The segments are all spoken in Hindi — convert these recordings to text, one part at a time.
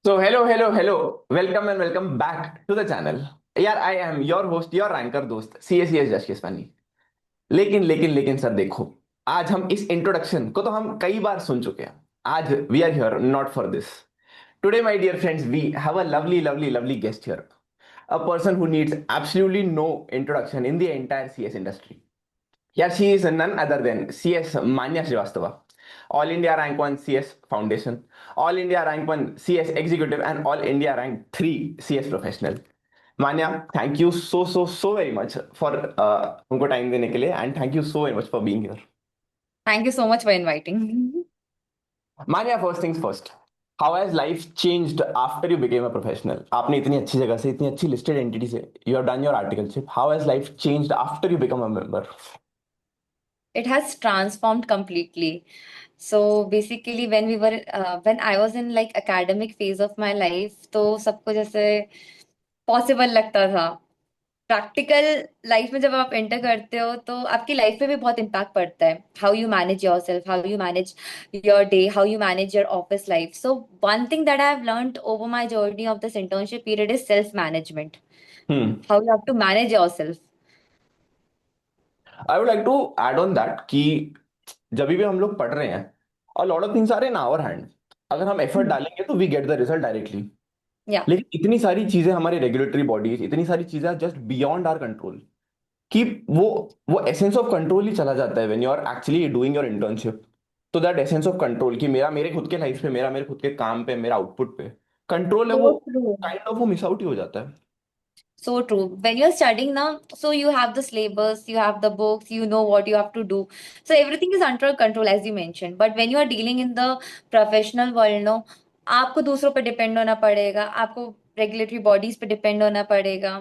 So hello, welcome and welcome back to the channel. यार I am your host your ranker दोस्त सी एस जश केसवानी। लेकिन सर देखो, आज हम इस इंट्रोडक्शन को तो हम कई बार सुन चुके हैं। आज we are here not for this. Today my dear friends, we have a lovely guest here, a person who needs absolutely no introduction in the entire CS industry. Yeah, she is none other than CS Manya Srivastava, All India Rank 1 CS Foundation, All India Rank 1 CS Executive, and All India Rank 3 CS Professional. Manya, thank you so very much for हमको टाइम देने के लिए, and thank you so very much for being here. Thank you so much for inviting. Manya, first things first. How has life changed after you became a professional? आपने इतनी अच्छी जगह से, इतनी अच्छी listed entity से, you have done your articleship. How has life changed after you become a member? It has transformed completely. So basically, when I was in like academic phase of my life, तो सबको जैसे पॉसिबल लगता था। प्रैक्टिकल लाइफ में जब आप एंटर करते हो तो आपकी लाइफ पे भी बहुत इम्पैक्ट पड़ता है। How you manage yourself, how you manage your day, how you manage your office life. So one thing that I have learned over my journey of this internship period is self management. Hmm. How you have to manage yourself. I would like to add on that कि जब भी हम लोग पढ़ रहे हैं, और lot of things are in our hand. अगर हम एफर्ट डालेंगे तो we get the result directly. या लेकिन इतनी सारी चीजें हमारी रेगुलेटरी बॉडीज, इतनी सारी चीजें जस्ट बियॉन्ड आर कंट्रोल, कि वो वो एसेंस ऑफ कंट्रोल ही चला जाता है when you are actually doing your internship. तो दैट एसेंस ऑफ कंट्रोल कि मेरा मेरे खुद के लाइफ पे, मेरा मेरे खुद के काम पे, मेरा आउटपुट पे कंट्रोल है, so वो true. काइंड ऑफ वो मिस आउट ही हो जाता है। So true. When you're studying now, so you have the syllabus, you have the books, you know what you have to do. So everything is under control, as you mentioned. But when you are dealing in the professional world, no, आपको दूसरों पे डिपेंड होना पड़ेगा, आपको रेगुलेटरी बॉडीज पे डिपेंड होना पड़ेगा,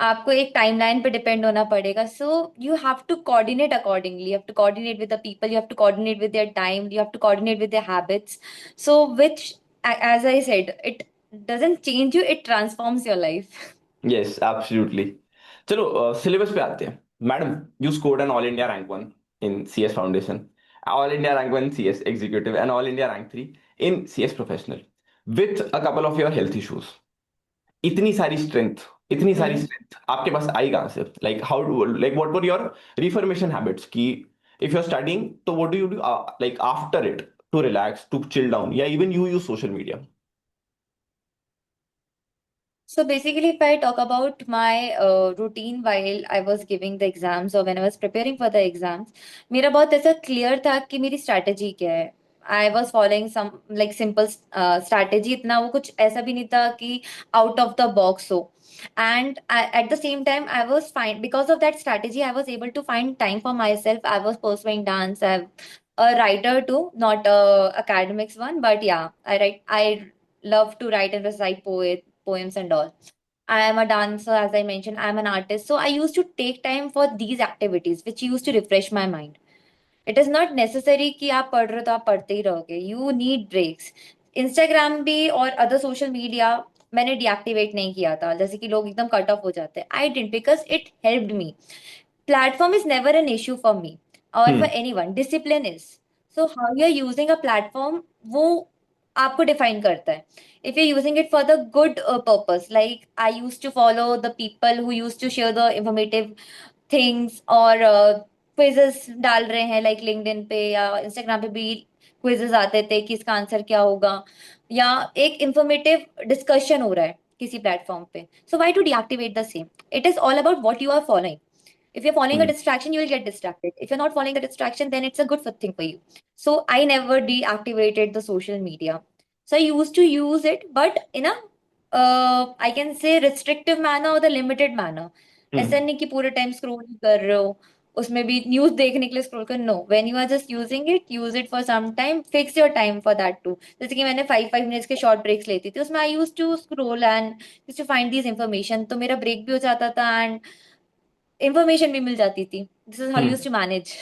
आपको एक टाइमलाइन पे डिपेंड होना पड़ेगा। So you have to coordinate accordingly, you have to coordinate with the people, you have to coordinate with their time, you have to coordinate with their habits. So which, as I said, it doesn't change you, it transforms your life. Yes absolutely. चलो सिलेबस पे आते हैं। Madam, you scored an all India rank 1 in CS foundation, all India rank 1 CS executive, and all India rank 3 in CS professional, with a couple of your health issues. इतनी सारी स्ट्रेंथ, इतनी सारी Hmm. स्ट्रेंथ आपके पास आई कहाँ से? Like how do, like what were your reformation habits की इफ यू आर स्टडीइंग, तो what do you do like after it, to relax, to chill down, या even you use social media? So basically, if I talk about my routine while I was giving the exams or when I was preparing for the exams, मेरा बहुत ऐसा clear था कि मेरी strategy क्या है। I was following some like simple strategy, इतना वो कुछ ऐसा भी नहीं था कि out of the box हो। And at the same time, I was fine because of that strategy. I was able to find time for myself. I was pursuing dance. I'm a writer too, not a academics one, but yeah, I write. I love to write and recite poems and all. I am a dancer, as I mentioned, I am an artist. So I used to take time for these activities, which used to refresh my mind. It is not necessary कि आप पढ़ रहे हो तो आप पढ़ते ही रहोगे. You need breaks. इंस्टाग्राम भी और अदर सोशल मीडिया मैंने डीएक्टिवेट नहीं किया था, जैसे कि लोग एकदम कट ऑफ हो जाते हैं. I didn't because it helped me. Platform is never an issue for me or for Hmm. anyone. Discipline is. So how you're using a platform, वो आपको define करता है. If you're using it for the good purpose, like I used to follow the people who used to share the informative things और quizzes डाल रहे हैं like LinkedIn पे या Instagram पे भी quizzes आते थे कि इसका आंसर क्या होगा, या एक informative discussion हो रहा है किसी platform पे. So why to deactivate the same? It is all about what you are following. If you're following a Hmm. distraction, you will get distracted. If you're not following a distraction, then it's a good thing for you. So I never deactivated the social media. So I used to use it, but in a I can say restrictive manner or the limited manner. ऐसा Hmm. नहीं कि पूरे टाइम स्क्रॉल कर रहे हो, उसमें भी न्यूज देखने के लिए स्क्रॉल कर. No, when you are just using it, use it for some time, fix your time for that too. जैसे कि मैंने 5 5 मिनट्स के शॉर्ट ब्रेक्स लेती थी, उसमें I use to scroll and use to find this information, तो मेरा ब्रेक भी हो जाता था एंड इंफॉर्मेशन भी मिल जाती थी. This is how use Hmm. To manage.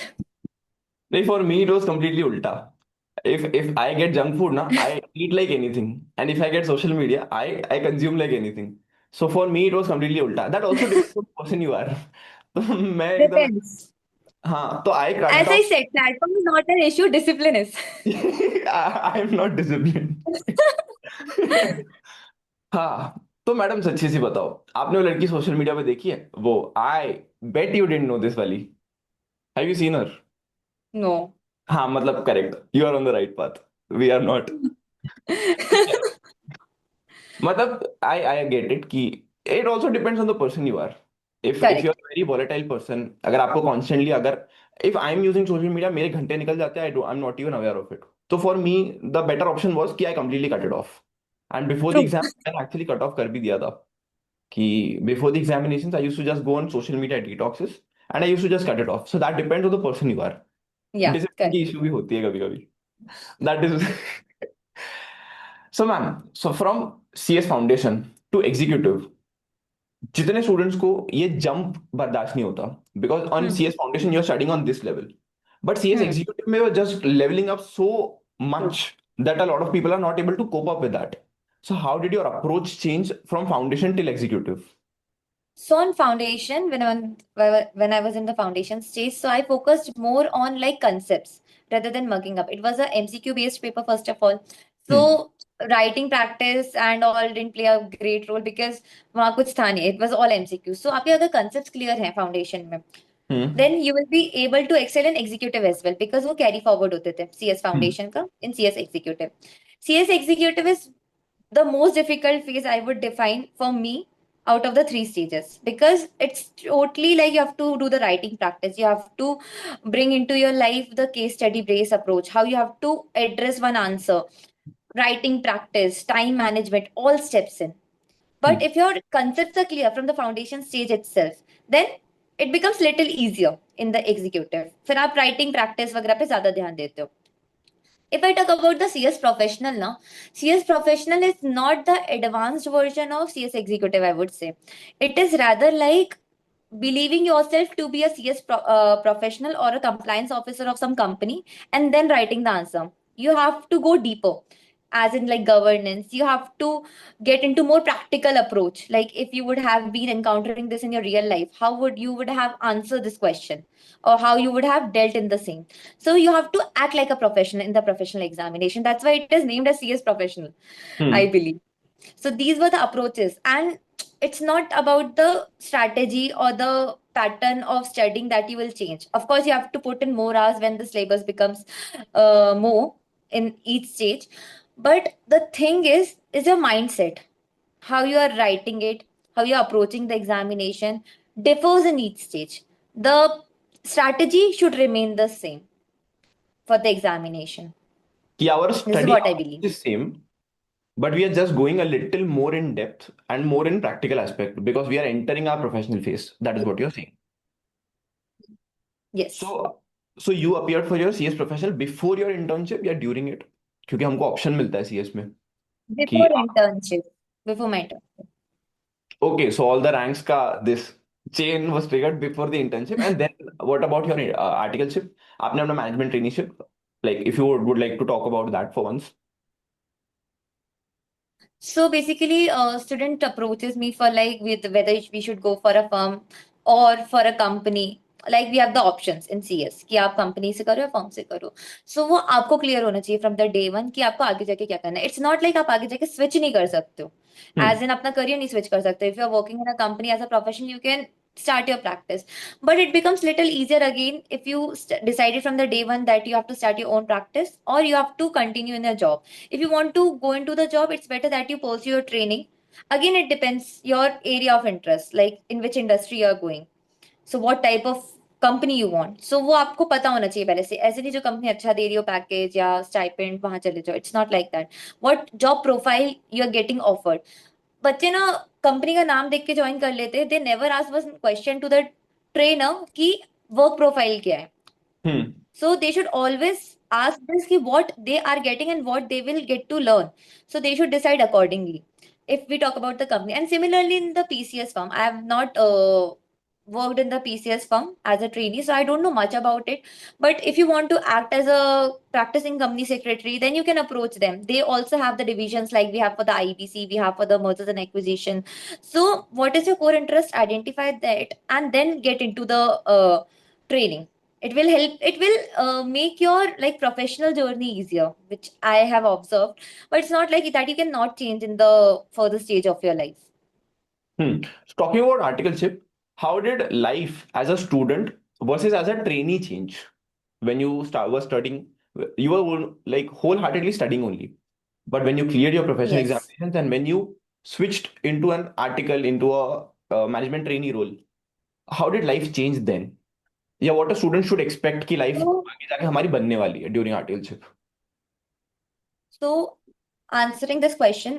नहीं, for me it was completely उल्टा। if I get junk food, na, I eat like anything, and if I get social media, I consume like anything. So for me it was completely ulta. That also depends on the person you are. तो मैं एकदम, Depends. हाँ, तो I cut As down. I said, platform is not an issue, discipline is. I am not disciplined. हाँ, तो मैडम सच्ची सी बताओ, आपने वो लड़की सोशल मीडिया पे देखी है, वो I bet you didn't know this वाली, have you seen her? No. हाँ मतलब correct, you are on the right path, we are not. मतलब आई आई गेट इट कि it also depends on the person you are. If you Correct. Are very volatile person, अगर आपको कॉन्स्टेंटली, अगर if I am using social media, मेरे घंटे निकल जाते हैं, I am not even aware of it. तो for me the better option was कि I completely cut it off. And before the True. Exam मैंने एक्चुअली कट ऑफ कर भी दिया था कि before the examination I used to just go on social media detoxes and I used to just cut it off. So that depends on the person you are. Yeah, discipline की correct. इशू भी होती है कभी कभी, that is. So ma'am, so from CS foundation to executive, जितने स्टूडेंट्स को ये जंप बर्दाश्त नहीं होता, because on Hmm. CS foundation you are studying on this level, but CS Hmm. Executive में just levelling up so True. Much that a lot of people are not able to cope up with that. So how did your approach change from foundation till executive? So on foundation, when I was in the foundation stage, so I focused more on like concepts rather than mugging up. It was a MCQ based paper first of all. Hmm. So writing practice and all didn't play a great role because वहाँ कुछ था नहीं. It was all MCQ. So आपके अगर concepts clear हैं foundation में, Hmm. then you will be able to excel in executive as well because वो carry forward होते थे CS Hmm. foundation का in CS executive. CS executive is the most difficult phase I would define for me out of the three stages because it's totally like you have to do the writing practice. You have to bring into your life the case study based approach, how you have to address one answer, writing practice, time management, all steps in. But Hmm. if your concepts are clear from the foundation stage itself, then it becomes little easier in the executive. फिर आप writing practice वगैरह पे ज्यादा ध्यान देते हो. If I talk about the CS professional now, CS professional is not the advanced version of CS executive, I would say. It is rather like believing yourself to be a CS professional or a compliance officer of some company and then writing the answer. You have to go deeper, as in like governance. You have to get into more practical approach. Like if you would have been encountering this in your real life, how would you would have answered this question or how you would have dealt in the same. So you have to act like a professional in the professional examination. That's why it is named as CS professional, I Hmm. believe. So these were the approaches, and it's not about the strategy or the pattern of studying that you will change. Of course, you have to put in more hours when the syllabus becomes more in each stage. But the thing is your mindset, how you are writing it, how you are approaching the examination differs in each stage. The strategy should remain the same for the examination. कि our This is study what I approach believe. is same, but we are just going a little more in depth and more in practical aspect because we are entering our professional phase. That is what you're saying. Yes. So, so you appeared for your CS professional before your internship या during it? क्योंकि हमको ऑप्शन मिलता है CS में कि Before internship, before my internship. okay, so all the ranks का this chain was triggered before the internship, and then what about your articleship? आपने अपना management traineeship, like if you would like to talk about that for once. So basically, student approaches me for like with whether we should go for a firm or for a company. Like we have the options in CS कि आप कंपनी से करो या फर्म से करो. So वो आपको क्लियर होना चाहिए from the day one कि आपको आगे जाके क्या करना है. It's not like आप आगे जाके switch नहीं कर सकते हो. Hmm. As in अपना career नहीं switch कर सकते. If you are working in a company as a professional, you can start your practice. But it becomes little easier again if you decided from the day one that you have to start your own practice or you have to continue in a job. If you want to go into the job, it's better that you pursue your training. Again, it depends your area of interest, like in which industry you are going. So what type of company you want. So वो आपको पता होना चाहिए पहले से. ऐसे नहीं जो कंपनी अच्छा दे रही हो पैकेज या स्टाइपेंड वहां चले जाओ. It's not like that. What job profile you are getting offered. बच्चे ना कंपनी का नाम देख के ज्वाइन कर लेते हैं. They never ask one question to the trainer कि वर्क प्रोफाइल क्या है. Hmm. So they should always ask this ki what they are getting and what they will get to learn. So they should decide accordingly. If we talk about the company, and similarly in the PCS firm, I have not worked in the PCS firm as a trainee, so I don't know much about it. But if you want to act as a practicing company secretary, then you can approach them. They also have the divisions like we have for the IBC, we have for the mergers and acquisition. So what is your core interest? Identify that and then get into the training. It will help, it will make your like professional journey easier, which I have observed. But it's not like that you cannot change in the further stage of your life. So talking about articleship, how did life as a student versus as a trainee change when you were studying? You were like wholeheartedly studying only, but when you cleared your professional Yes. examinations and when you switched into an article into a management trainee role, how did life change then? या what a student should expect कि लाइफ So, आगे जाके हमारी बनने वाली है during articleship? so answering this question,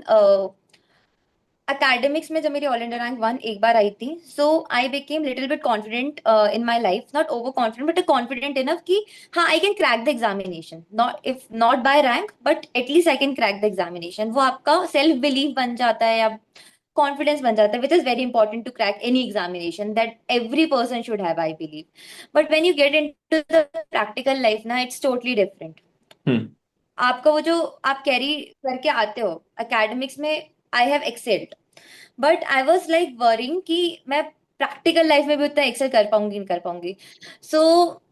academics में जब मेरी ऑल इंडिया रैंक 1 एक बार आई थी, so I became little bit confident in my life, not over confident but confident enough कि हाँ I can crack the examination, not if not by rank but at least I can crack the examination. वो आपका सेल्फ बिलीव बन जाता है या कॉन्फिडेंस बन जाता है, which is very important to crack any examination, that every person should have, I believe. But when you get into the practical life ना, इट्स टोटली डिफरेंट। हम्म। आपका वो जो आप कैरी करके आते हो एकेडमिक्स में, I have excelled, but I was like worrying कि मैं प्रैक्टिकल लाइफ में भी उतना एक्सेल कर पाऊंगी नहीं कर पाऊंगी। सो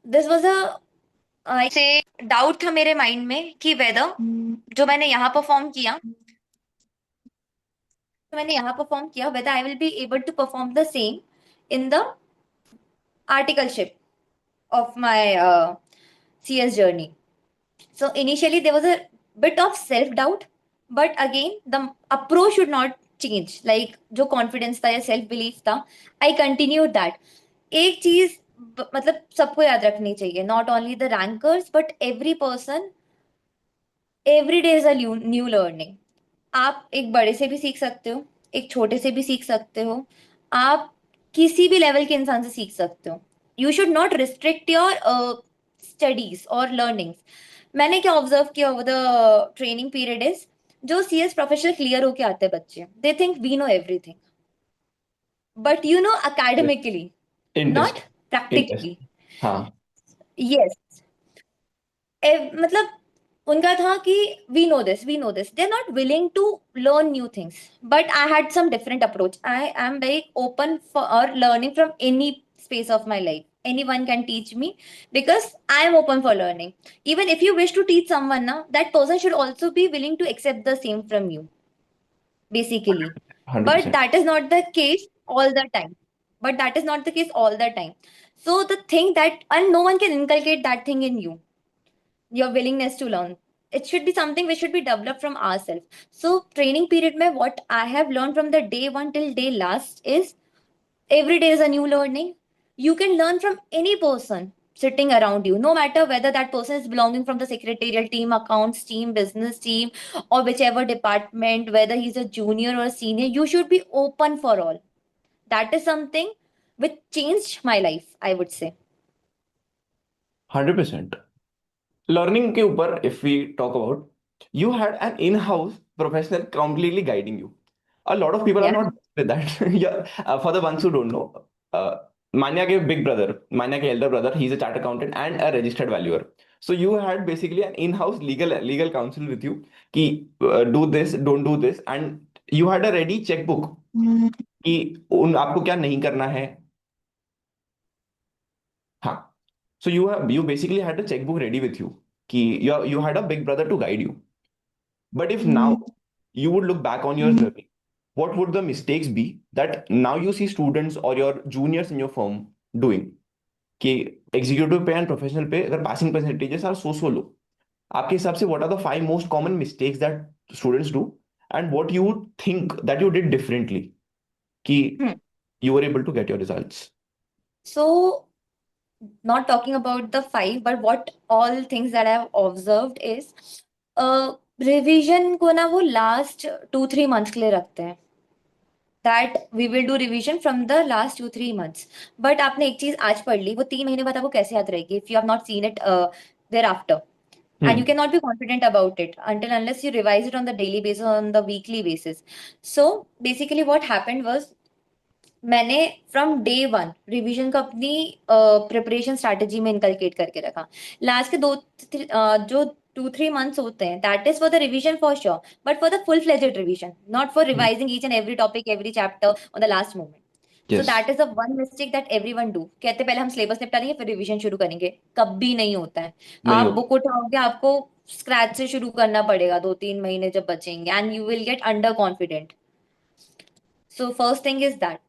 दिस वॉज अ से डाउट था मेरे माइंड में कि वेदर जो मैंने यहाँ परफॉर्म किया, whether I will be able to perform the same in the articleship of my CS journey. So initially there was a bit of self doubt, but again the approach should not change. Like जो confidence था या self belief था, I continued that. एक चीज मतलब सबको याद रखनी चाहिए, not only the rankers but every person, every day is a new learning. आप एक बड़े से भी सीख सकते हो, एक छोटे से भी सीख सकते हो, आप किसी भी लेवल के इंसान से सीख सकते हो। You should not restrict your studies और लर्निंग्स। मैंने क्या ऑब्जर्व किया over the training period is, जो सीएस प्रोफेशनल क्लियर होके आते हैं बच्चे, they think we know everything, but you know academically, not interest. Practically. Interest. हाँ। यस, मतलब उनका था कि we know this, they are not willing to learn new things, but I had some different approach. I am very open for learning from any space of my life. Anyone can teach me because I am open for learning. Even if you wish to teach someone now, that person should also be willing to accept the same from you, basically. Hundred But percent that is not the case all the time. But that is not the case all the time. So the thing that, and no one can inculcate that thing in you, your willingness to learn. It should be something which should be developed from ourselves. So training period mein, what I have learned from the day one till day last is every day is a new learning. You can learn from any person sitting around you, no matter whether that person is belonging from the secretarial team, accounts team, business team, or whichever department, whether he's a junior or a senior. You should be open for all. That is something which changed my life, I would say. 100%। Learning के ऊपर if we talk about, you had an in house professional completely guiding you. A lot of people are Yeah. not with that. Yeah, for the ones who don't know, Manya ke big brother, Manya ke elder brother, he's a chartered accountant and a registered valuer. So you had basically an in-house legal counsel with you कि do this, don't do this, and you had a ready checkbook कि उन आपको क्या नहीं करना है. हाँ. So you basically had a checkbook ready with you कि you had a big brother to guide you. But if now you would look back on your journey, what would the mistakes be that now you see students or your juniors in your firm doing? कि एग्जीक्यूटिव पे एंड प्रोफेशनल पे अगर passing percentages are so low, आपके हिसाब से what are the 5 most common mistakes that students do and what you would think that you did differently कि Hmm. you were able to get your results? So, not talking about the five, but what all things that I've observed is revision को ना वो लास्ट 2-3 मंथ्स के लिए रखते हैं, that we will do revision from the last 2-3 months. But आपने एक चीज आज पढ़ ली, वो 3 महीने बाद आपको कैसे याद रहेगी if you have not seen it thereafter, and you Hmm. cannot be confident about it until unless you revise it on the daily basis, on the weekly basis. So basically what happened was, मैंने फ्रॉम डे वन रिवीजन को अपनी प्रिपरेशन स्ट्रैटेजी में इनकलकेट करके रखा। लास्ट के जो 2-3 मंथ्स होते हैं, that is for the revision for sure, but for the full fledged revision, not for Hmm. Revising each and every topic, every chapter on the last moment. So yes. That is a one mistake that everyone do. कहते पहले हम सिलेबस निपटा लेंगे फिर रिवीजन शुरू करेंगे, कभी नहीं होता है। नहीं आप होता। बुक उठाओगे, आपको स्क्रैच से शुरू करना पड़ेगा 2-3 महीने जब बचेंगे, and you will get under confident. So first thing is that.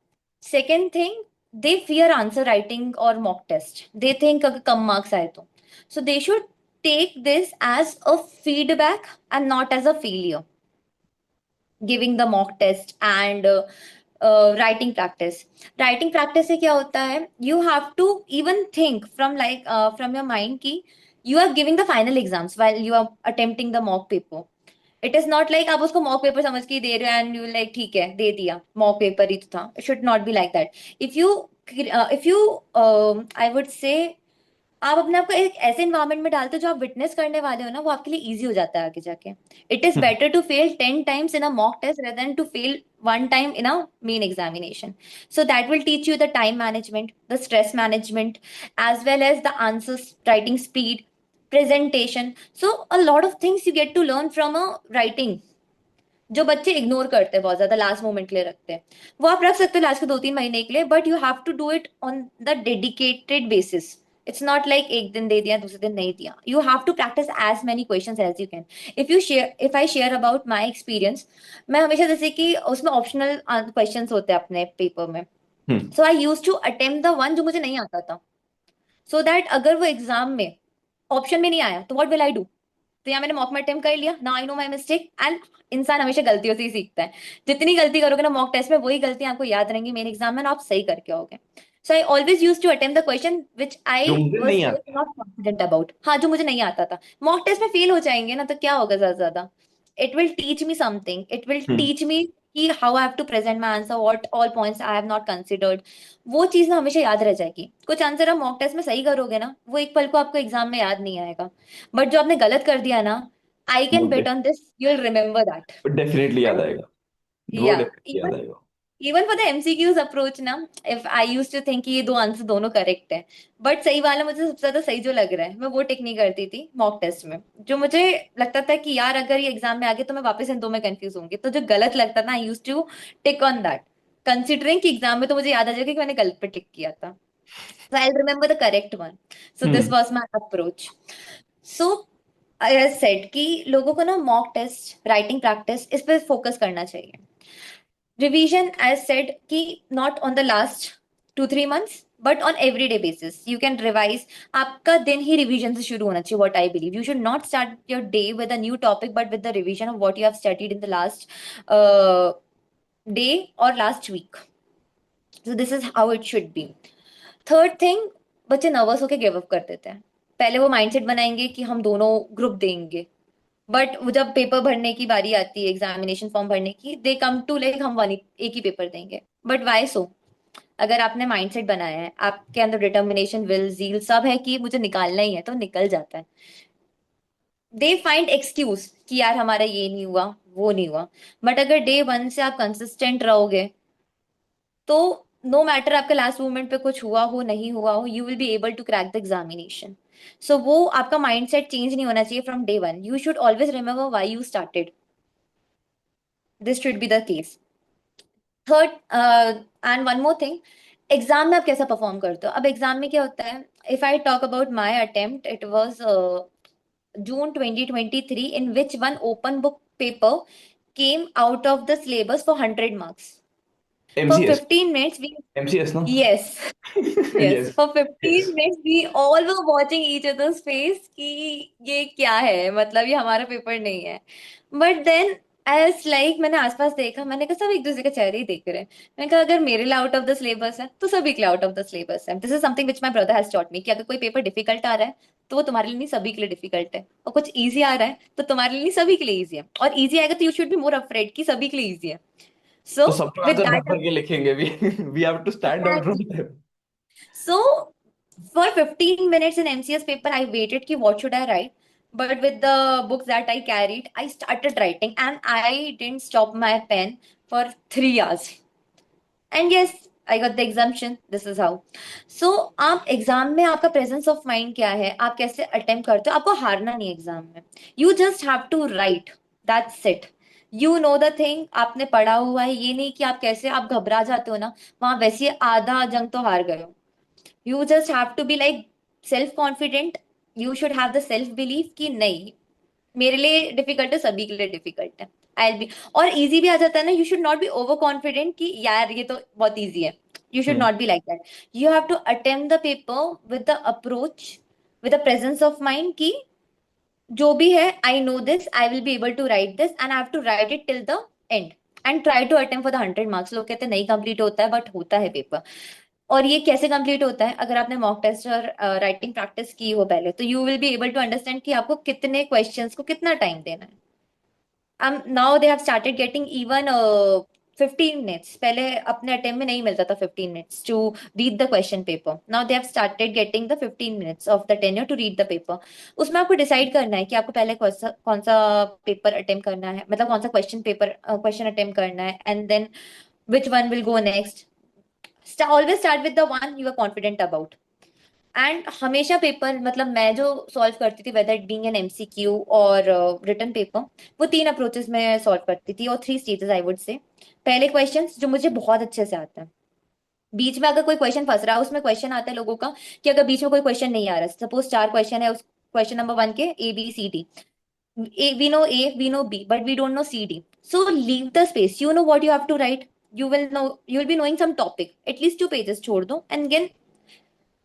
Second thing, they fear answer writing और मॉक टेस्ट। दे थिंक अगर कम मार्क्स आए तो, so they should take this as a feedback and not as a failure. Giving the mock test and writing practice. Writing practice से क्या होता है, you have to even think from your mind की you are giving the final exams while you are attempting the mock paper. It is not like आप उसको मॉक पेपर समझ के ही दे रहे हो एंड यू लाइक ठीक है दे दिया, मॉक पेपर ही तो था। It should not be like that. If you I would से, आप अपने आप को एक ऐसे इन्वायरमेंट में डालते हो जो आप विटनेस करने वाले हो ना, वो आपके लिए इजी हो जाता है आगे जाके। It is better to fail 10 times in a mock test rather than to fail 1 time in a main examination. So that will teach you the time management, the stress management, as well as the answers writing speed, presentation. So a lot of things you get to learn from a writing, जो बच्चे इग्नोर करते हैं बहुत ज्यादा, लास्ट मोमेंट के लिए रखते हैं। वो आप रख सकते हो लास्ट के 2-3 महीने के लिए, but you have to do it on the dedicated basis. It's not like एक दिन दे दिया दूसरे दिन नहीं दिया। You have to practise as many questions as you can. If I share about my experience, मैं हमेशा जैसे कि उसमें ऑप्शनल क्वेश्चंस होते हैं अपने पेपर में, hmm. So I use to attempt the one जो मुझे नहीं आता था, सो दैट अगर वो एग्जाम में ऑप्शन में नहीं आया तो व्हाट विल आई डू। तो यहाँ मैंने मॉक में अटेम्प्ट कर लिया, ना I know my mistake. And इंसान हमेशा गलतियों से ही सीखता है। जितनी गलती करोगे ना मॉक टेस्ट में, वही गलती आपको याद रहेंगी मेन एग्जाम में, और आप सही करके आओगे। So I always use to attempt the question which जो आई मुझे वॉज नहीं आता। Not confident about. हाँ, जो मुझे नहीं आता था। मॉक टेस्ट में फेल हो जाएंगे ना तो क्या होगा ज्यादा से ज्यादा, it will teach me something, it will hmm. Teach me कि how I have to present my answer, what all points I have not considered. वो चीज ना हमेशा याद रह जाएगी। कुछ आंसर आप मॉक टेस्ट में सही करोगे ना, वो एक पल को आपको एग्जाम में याद नहीं आएगा, बट जो आपने गलत कर दिया ना, आई कैन वो bet on this you will remember that. Definitely याद आएगा। वो या डेफिनेटली याद इवन आएगा। Even for the MCQs approach ना, if I use to think ये दो आंसर दोनों करेक्ट है, बट सही वाला मुझे सबसे ज्यादा सही जो लग रहा है, मैं वो टिक नहीं करती थी मॉक टेस्ट में। जो मुझे लगता था कि यार अगर ये एग्जाम में आ गया तो मैं वापस इन दो में कंफ्यूज होंगी, तो जो गलत लगता था I use to tick on that, considering कि एग्जाम में तो मुझे याद आ जाएगा कि मैंने गलत पे टिक किया था। So I'll remember the correct one. So this hmm. was my approach. So I said कि लोगों को ना मॉक टेस्ट, राइटिंग प्रैक्टिस, इस पे फोकस करना चाहिए। रिवीजन एज सेड कि not on the last 2-3 months but on everyday basis you can revise. आपका दिन ही रिवीजन से शुरू होना चाहिए, what I believe. You should not start your day with a new topic but with the revision of what you have studied in the last day और last week. So this is how it should be. Third thing, बच्चे नर्वस होकर गिव अप कर देते हैं। पहले वो माइंडसेट बनाएंगे कि हम दोनों ग्रुप देंगे, बट वो जब पेपर भरने की बारी आती है, एग्जामिनेशन फॉर्म भरने की, दे कम टू लाइक हम वन एक ही पेपर देंगे। बट वाई सो? अगर आपने माइंडसेट बनाया है, आपके अंदर डिटर्मिनेशन, विल, जील सब है कि मुझे निकालना ही है, तो निकल जाता है। दे फाइंड एक्सक्यूज कि यार हमारा ये नहीं हुआ, वो नहीं हुआ। बट अगर डे वन से आप कंसिस्टेंट रहोगे, तो नो मैटर आपके लास्ट मोमेंट पे कुछ हुआ हो नहीं हुआ हो, you will be able to crack the examination. So वो आपका माइंडसेट चेंज नहीं होना चाहिए from day one. You should always remember why you started. This should be the case. Third and one more thing, exam में आप कैसा परफॉर्म करते हो। अब एग्जाम में क्या होता है, if I talk about my attempt, it was June 2023, in which one open book paper came out of the syllabus for 100 marks. For MCS. 15 minutes, we, MCS ना। yes, yes, yes. for yes. 15 minutes, we all were watching each other's face कि ये क्या है, मतलब ये हमारा पेपर नहीं है। But then, as like मैंने आसपास देखा, मैंने कहा सब एक दूसरे के चेहरे ही देख रहे हैं। मैंने कहा अगर मेरे लिए आउट ऑफ द सिलेबस है तो सभी के लिए आउट ऑफ द सिलेबस है। This is something which my brother has taught me कि अगर कोई पेपर डिफिकल्ट आ रहा है तो वो तुम्हारे लिए नहीं सभी के लिए डिफिकल्ट है, और कुछ इजी आ रहा है तो तुम्हारे लिए नहीं सभी के लिए इजी है, और इजी आएगा तो you should be more afraid कि सभी के लिए इजी है। सो तो सबका विद आंसर भर दैट, भर के लिखेंगे भी। We have to stand out from them. so for 15 minutes in MCS paper, I waited ki what should I write. But with the books that I carried, I started writing and I didn't stop my pen for 3 hours. And yes, I got the exemption. This is how. So आप एग्जाम में आपका प्रेजेंस ऑफ माइंड क्या है, आप कैसे अटेम्प्ट करते हो, आपको हारना नहीं एग्जाम में। You just have to write, that's it. You know the thing, आपने पढ़ा हुआ है, ये नहीं कि आप कैसे आप घबरा जाते हो ना, वहां वैसे आधा जंग तो हार गए हो। You just have to be like self confident. You should have the self believe कि नहीं, मेरे लिए डिफिकल्ट है, सभी के लिए डिफिकल्ट है। आई बी, और इजी भी आ जाता है ना। You should not be overconfident कि यार ये तो बहुत इजी है। You should hmm. Not be like that. You have to attempt the paper with the approach, with the presence of mind कि जो भी है, I know this, I will be able to write this and I have to write it till the end and try to attempt for the 100 marks. लोग कहते हैं नहीं कंप्लीट होता है, बट होता है पेपर। और ये कैसे कंप्लीट होता है, अगर आपने मॉक टेस्ट और राइटिंग प्रैक्टिस की हो पहले, तो you will be able to understand कि आपको कितने क्वेश्चंस को कितना टाइम देना है। Now they have started getting even 15 minutes. पहले अपने अटेम्प्ट में नहीं मिलता था 15 minutes to read the question paper. Now they have started getting the 15 minutes of the tenure to read the paper. उसमें आपको डिसाइड करना है कि आपको पहले कौन सा पेपर अटेम्प्ट करना है, मतलब कौन सा क्वेश्चन अटेम्प्ट करना है, and then which one will go next. Always start with the one you are confident about. एंड हमेशा पेपर, मतलब मैं जो सॉल्व करती थी, whether it being an MCQ और रिटन पेपर, वो 3 अप्रोचेस में सॉल्व करती थी और 3 स्टेजेस आई वुड से। पहले क्वेश्चंस जो मुझे बहुत अच्छे से आता है, बीच में अगर कोई क्वेश्चन फंस रहा है, उसमें क्वेश्चन आता है लोगों का कि अगर बीच में कोई क्वेश्चन नहीं आ रहा, सपोज 4 क्वेश्चन है, उस क्वेश्चन नंबर 1 के A B C D, A we know B but we don't know C D. So leave the space, you know what you have to write. You will be knowing some topic, at least 2 pages छोड़ दो and then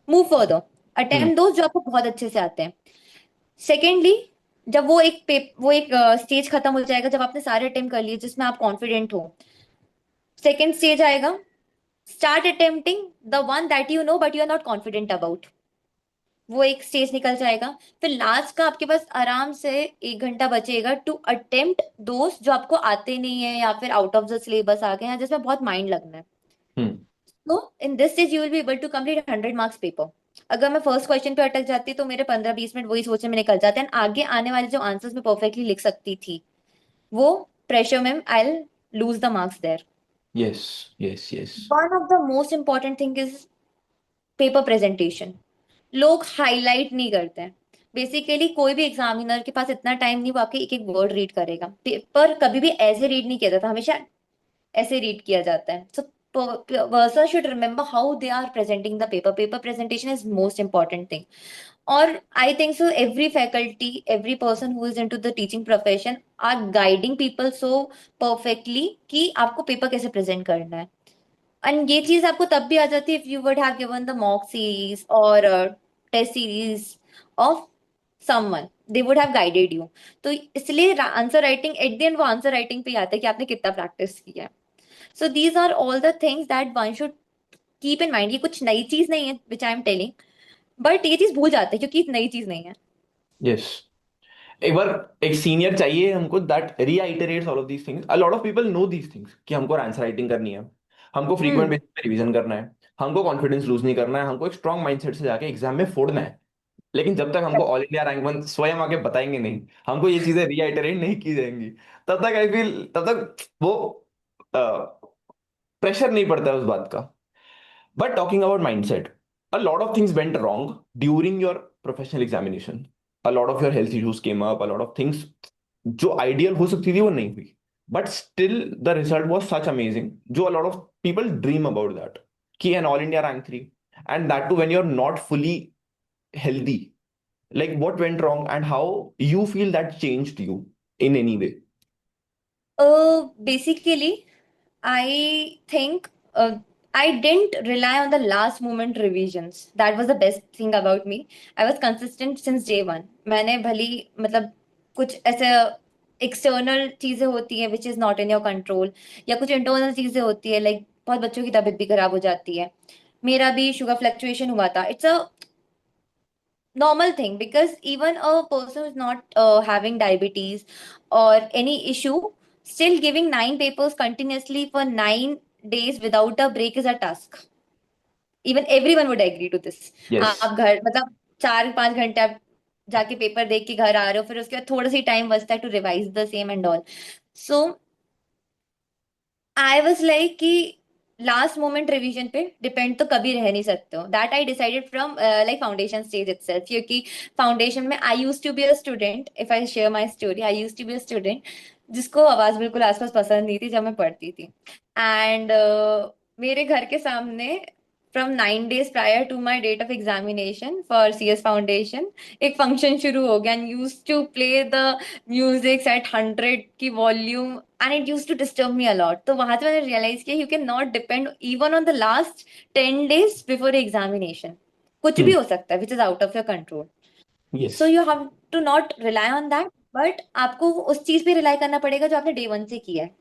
move further. Hmm. Attempt दो जो आपको बहुत अच्छे से आते हैं। सेकेंडली, जब वो एक स्टेज खत्म हो जाएगा, जब आपने सारे अटेम्प्ट कर लिए जिसमें आप कॉन्फिडेंट हो, सेकेंड स्टेज आएगा। Start attempting the one that you know but you are not confident about. वो एक स्टेज निकल जाएगा। फिर लास्ट का आपके पास आराम से 1 घंटा बचेगा टू अटेम्प्ट दोस्त जो आपको आते नहीं है, या फिर आउट ऑफ द सिलेबस आ गए हैं, जिसमें बहुत माइंड लगना है। हम्म। तो in this stage you will be able to complete 100 marks paper. अगर मैं फर्स्ट क्वेश्चन पे अटक जाती तो मेरे 15-20 मिनट वही सोचने में निकल जाते हैं, and आगे आने वाले जो आंसर्स मैं परफेक्टली लिख सकती थी, वो प्रेशर में I lose the marks there. Yes, yes, yes. One of the most important thing is paper presentation. लोग हाईलाइट नहीं करते हैं। बेसिकली कोई भी एग्जामिनर के पास इतना टाइम नहीं, वो आपके एक एक वर्ड रीड करेगा। पेपर कभी भी ऐसे रीड नहीं किया जाता, हमेशा ऐसे रीड किया जाता है। सो person should remember how they are presenting the paper. Paper presentation is most important thing. और I think so every faculty, every person who is into the teaching profession are guiding people so perfectly कि आपको पेपर कैसे प्रेजेंट करना है। एंड ये चीज आपको तब भी आ जाती है if you would have given the mock series or test series of someone, they would have guided you। तो इसलिए answer writing at the end वो आंसर राइटिंग पे ही आता है कि आपने कितना प्रैक्टिस किया है। So these are all the things that one should keep in mind. ये कुछ नई चीज नहीं है which I am telling, but ये चीज भूल जाते हैं क्योंकि नई चीज नहीं है। यस। एक बार एक सीनियर चाहिए हमको that रीआइटरेट्स all of these things. A lot of people know these things कि हमको आंसर राइटिंग करनी है, हमको फ्रीक्वेंट हम्म। बेसिस पे रिवीजन करना है, हमको कॉन्फिडेंस लूज नहीं करना है, हमको एक स्ट्रॉन्ग माइंडसेट से जाके एग्जाम में फोड़ना है। लेकिन जब तक हमको ऑल इंडिया रैंक वन स्वयं आके बताएंगे नहीं, हमको ये चीजें रीआइटरेट नहीं की जाएंगी, तब तक आई फील, तब तक वो प्रेशर नहीं पड़ता है उस बात का। But talking about mindset, a lot of things went wrong during your professional examination. A lot of your health issues came up, a lot of things जो आइडियल हो सकती थी वो नहीं हुई, but still the result was such amazing, जो a lot of people dream about that, कि an all India rank 3, and that too when you're not fully healthy. Like what went wrong and how you feel that changed you in any way? Basically, I think I didn't rely on the last moment revisions. That was the best thing about me. I was consistent since day one. मैंने भली मतलब कुछ ऐसे एक्सटर्नल चीजें होती हैं which is not in your control, या कुछ इंटरनल चीजें होती है, लाइक बहुत बच्चों की तबीयत भी खराब हो जाती है। मेरा भी शुगर फ्लक्चुएशन हुआ था। It's a normal thing because even a person who's not having diabetes or any issue, still giving 9 papers continuously for 9 days without a break is a task. Even everyone would agree to this। Yes. आप घर मतलब 4-5 घंटे आप जाके पेपर देख के घर आ रहे हो, फिर उसके बाद थोड़ा सी टाइम बचता है to revise the same and all. So I was like कि लास्ट मोमेंट रिवीजन पे डिपेंड तो कभी रह नहीं सकते हो. That I decided from like foundation stage itself, क्योंकि फाउंडेशन में I use to be a student. If I share my story, I use to be a student जिसको आवाज बिल्कुल आसपास पसंद नहीं थी जब मैं पढ़ती थी. एंड मेरे घर के सामने from 9 days prior to my date of examination for CS foundation एक फंक्शन शुरू हो गया, and use to play the music at 100 की volume, and it use to disturb me a lot. तो वहां से मैंने रियलाइज किया you can not depend even on the last 10 days before examination. कुछ भी हम्म. हो सकता है which is out of your control. Yes. So you have to not rely on that, but आपको उस चीज पे रिलाई करना पड़ेगा जो आपने day 1 से किया है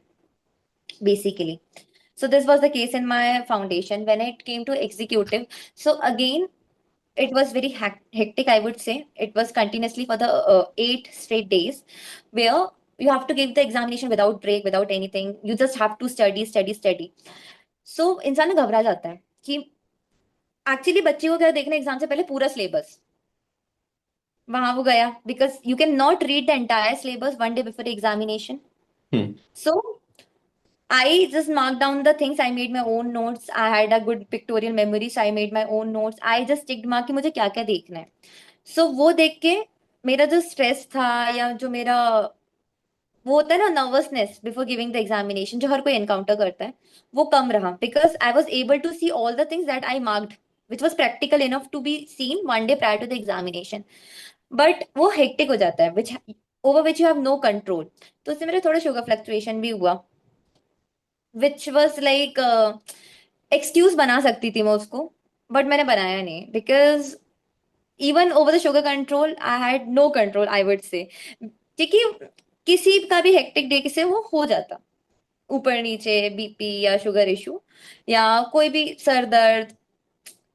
basically. So this was the case in my foundation. When it came to executive, so again it was very hectic, I would say. It was continuously for the 8 straight days where you have to give the examination without break, without anything. You just have to study, study, study. So इंसान ना घबरा जाता है कि एक्चुअली बच्चे को क्या देखना एग्जाम से पहले पूरा सिलेबस. वहां वो गया because you can not read the entire syllabus 1 day before examination. Hmm. So I just marked down the things. I made my own notes. I had a good pictorial memory, so I made my own notes. I just ticked mark कि मुझे क्या क्या देखना है. So वो देख के मेरा जो स्ट्रेस था या जो मेरा वो होता है ना nervousness before giving the examination जो हर कोई एनकाउंटर करता है, वो कम रहा because I was able to see all the things that I marked which was practical enough to be seen 1 day prior to the examination. But वो हेक्टिक हो जाता है which over which you have no control. तो उससे मेरा थोड़ा शुगर फ्लक्चुएशन भी हुआ विच वॉज लाइक एक्सक्यूज बना सकती थी मैं उसको, बट मैंने बनाया नहीं because even over the sugar control I had no control I would say. क्योंकि किसी का भी हेक्टिक डे से वो हो जाता, ऊपर नीचे BP या शुगर इशू या कोई भी सर दर्द.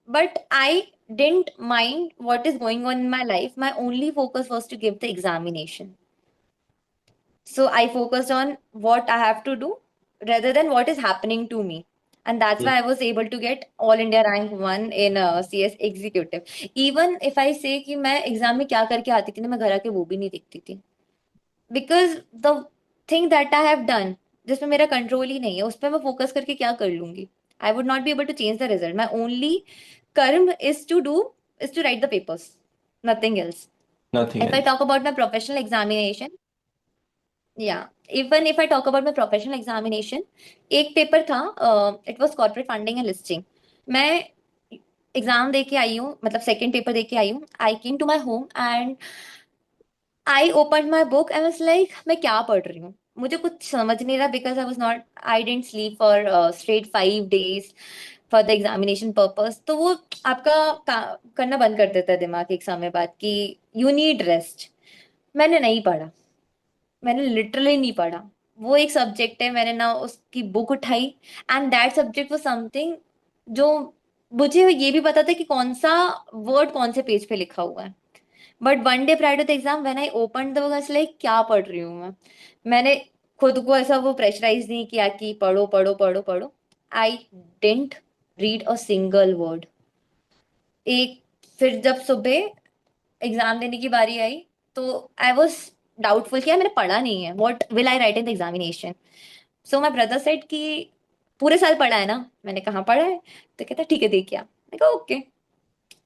But I didn't mind what is going on in my life. My only focus was to give the examination. So I focused on what I have to do rather than what is happening to me. And that's why I was able to get All India rank 1 in CS executive. Even if I say कि मैं एग्जाम में क्या करके आती थी ना, मैं घर आके वो भी नहीं दिखती थी. Because the thing that I have done जिसमें मेरा कंट्रोल ही नहीं है उस पर मैं फोकस करके क्या कर लूंगी. I would not be able to change the result. My only कर्म is to write the papers. Nothing else. Nothing If I else. talk about my professional examination, yeah, even if I talk about my professional examination, एक पेपर था, it was corporate funding and listing. मैं एग्जाम दे के आई हूँ, मतलब सेकंड पेपर दे के आई हूँ. I came to my home and I open my book and was like मैं क्या पढ़ रही हूँ. मुझे कुछ समझ नहीं रहा because I didn't sleep for straight 5 days for the examination purpose. तो वो आपका करना बंद कर देता है दिमाग एक समय बाद कि यू नीड रेस्ट. मैंने नहीं पढ़ा, मैंने लिटरली नहीं पढ़ा. वो एक सब्जेक्ट है, मैंने ना उसकी बुक उठाई. एंड दैट सब्जेक्ट वो समथिंग जो मुझे ये भी पता था कि कौन सा वर्ड कौन से पेज पे लिखा हुआ है. But 1 day prior to the exam when I open the book like क्या पढ़ रही हूँ मैं. मैंने खुद को ऐसा वो प्रेशराइज नहीं किया कि पढ़ो पढ़ो पढ़ो पढ़ो. I didn't read a single word. एक फिर जब सुबह एग्जाम देने की बारी आई तो आई वॉज डाउटफुल कि यार मैंने पढ़ा नहीं है, what will I right in the examination. So my brother said कि पूरे साल पढ़ा है ना. मैंने कहा पढ़ा है. तो कहता ठीक है देख क्या. मैं कहा okay.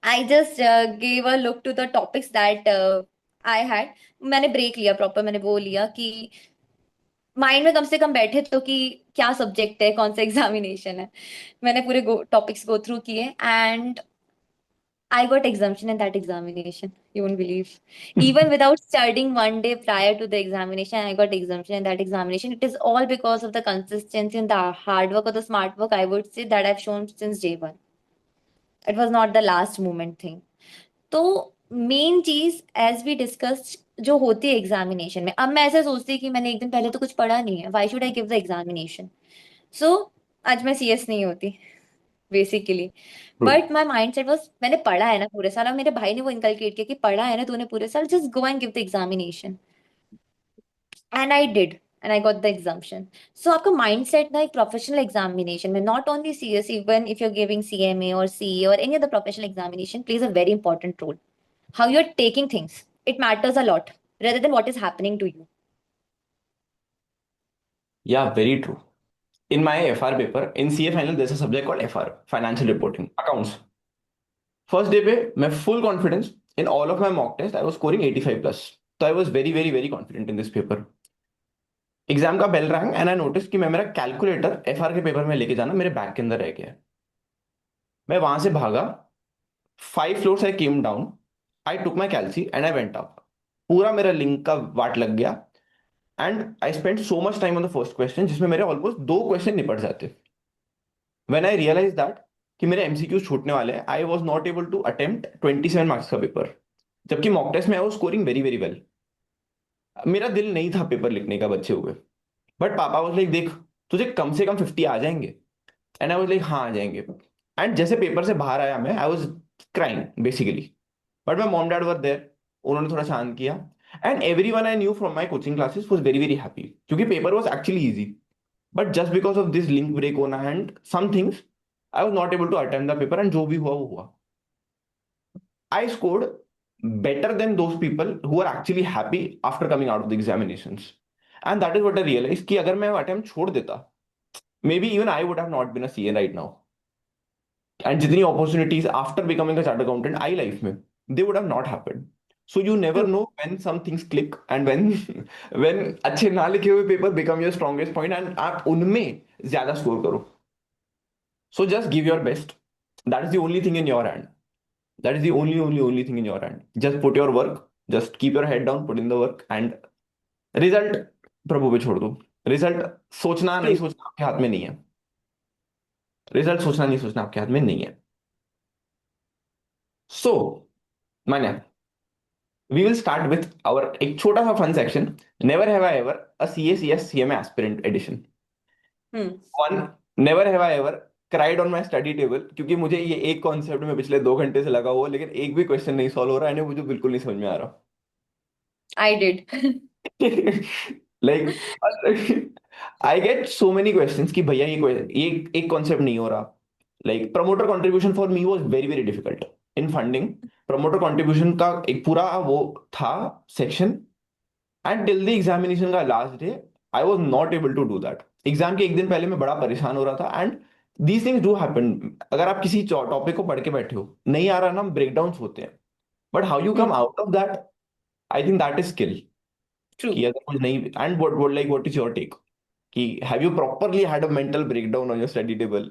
I just gave a look to the topics that I had. मैंने ब्रेक लिया प्रॉपर, मैंने वो लिया कि माइंड में कम से कम बैठे तो कि क्या सब्जेक्ट है, कौन सा एग्जामिनेशन है. मैंने पूरे टॉपिक्स गो थ्रू किए and I got exemption in that examination. You won't believe. Even without studying 1 day prior to the examination, I got exemption in that examination. It is all because of the consistency and the hard work or the smart work, I would say, that I've shown since day one. It was not the last moment thing. तो मेन चीज एज वी डिस्कस्ड जो होती है एग्जामिनेशन में, अब मैं ऐसा सोचती कि मैंने एक दिन पहले तो कुछ पढ़ा नहीं है, why should I give the examination. So आज मैं CS नहीं होती basically. True. But my mind set was मैंने पढ़ा है ना पूरे साल, और मेरे भाई ने वो इनकलकेट किया कि पढ़ा है ना तूने पूरे साल, just go and give the examination. And I did and I got the examination. So आपका माइंड सेट ना एक प्रोफेशनल एग्जामिनेशन में, not only CS, even if you're giving CMA और CA और any other professional examination, plays a very important role. How you are taking things, it matters a lot rather than what is happening to you. Yeah, very true. in my FR paper, in CA final, there's a subject called FR, financial reporting, accounts. First day पे मैं full confidence in all of my mock test I was scoring 85 plus. तो I was very very very confident in this paper. Exam का bell rang and I notice कि मैं मेरा कैलकुलेटर एफआर के पेपर में लेके जाना मेरे बैग के अंदर रह गया है. मैं वहां से भागा. 5 floors I came down. I took my calci and I went up. पूरा मेरा लिंक का वाट लग गया. And I spend so much time on the first question जिसमें मेरे ऑलमोस्ट 2 क्वेश्चन निपट जाते. व्हेन आई रियलाइज दैट कि मेरे एमसीक्यूज छूटने वाले हैं, I was not able to attempt 27 marks का पेपर. जबकि मॉक टेस्ट में I was scoring very very well. मेरा दिल नहीं था पेपर लिखने का बच्चे हुए. बट पापा वाज लाइक देख, तुझे कम से कम 50 आ जाएंगे. एंड आई वाज लाइक हाँ आ जाएंगे. एंड जैसे पेपर से बाहर आया मैं, I was crying basically. But my mom dad were there. उन्होंने थोड़ा शांत किया. And everyone I knew from my coaching classes was very very happy क्योंकि paper was actually easy. But just because of this link break होना and some things, I was not able to attempt the paper and जो भी हुआ वो हुआ. I scored better than those people who are actually happy after coming out of the examinations. And that is what I realized कि अगर मैं वो attempt छोड़ देता, maybe even I would have not been a CA right now. And जितनी opportunities after becoming a chartered accountant I life में, they would have not happened. So you never True. know when some things click and when when अच्छे ना लिखे हुए paper become your strongest point and आप उनमें ज्यादा स्कोर करो. So just give your best. That is the only thing in your hand. That is the only thing in your hand. Just put your work, just keep your head down, put in the work, and result प्रभु पे छोड़ दो. रिजल्ट सोचना नहीं True. सोचना आपके हाथ में नहीं है. रिजल्ट सोचना नहीं सोचना आपके हाथ में नहीं है. So Manya, we will start with our एक छोटा सा fun section. Never have I ever a CA CS CMA aspirant edition. Hmm. One, never have I ever cried on my study table क्योंकि मुझे ये एक कॉन्सेप्ट में पिछले 2 घंटे से लगा हुआ है, लेकिन एक भी क्वेश्चन नहीं सॉल्व हो रहा है. मुझे बिल्कुल नहीं समझ में आ रहा. I did. Like I get so many questions कि भैया ये एक कॉन्सेप्ट नहीं हो रहा. Like promoter contribution for me was very very difficult in funding. Promoter contribution का एक पूरा वो था section. And till the examination का last day I was not able to do that. Exam के एक दिन पहले मैं बड़ा परेशान हो रहा था. And these things do happen. अगर आप किसी टॉपिक को पढ़ के बैठे हो, नहीं आ रहा ना, ब्रेकडाउन होते हैं. But how you come Hmm. Out of that, I think that is skill. कि True. अगर कुछ नहीं, and what is your take कि have you properly had a mental breakdown on your study table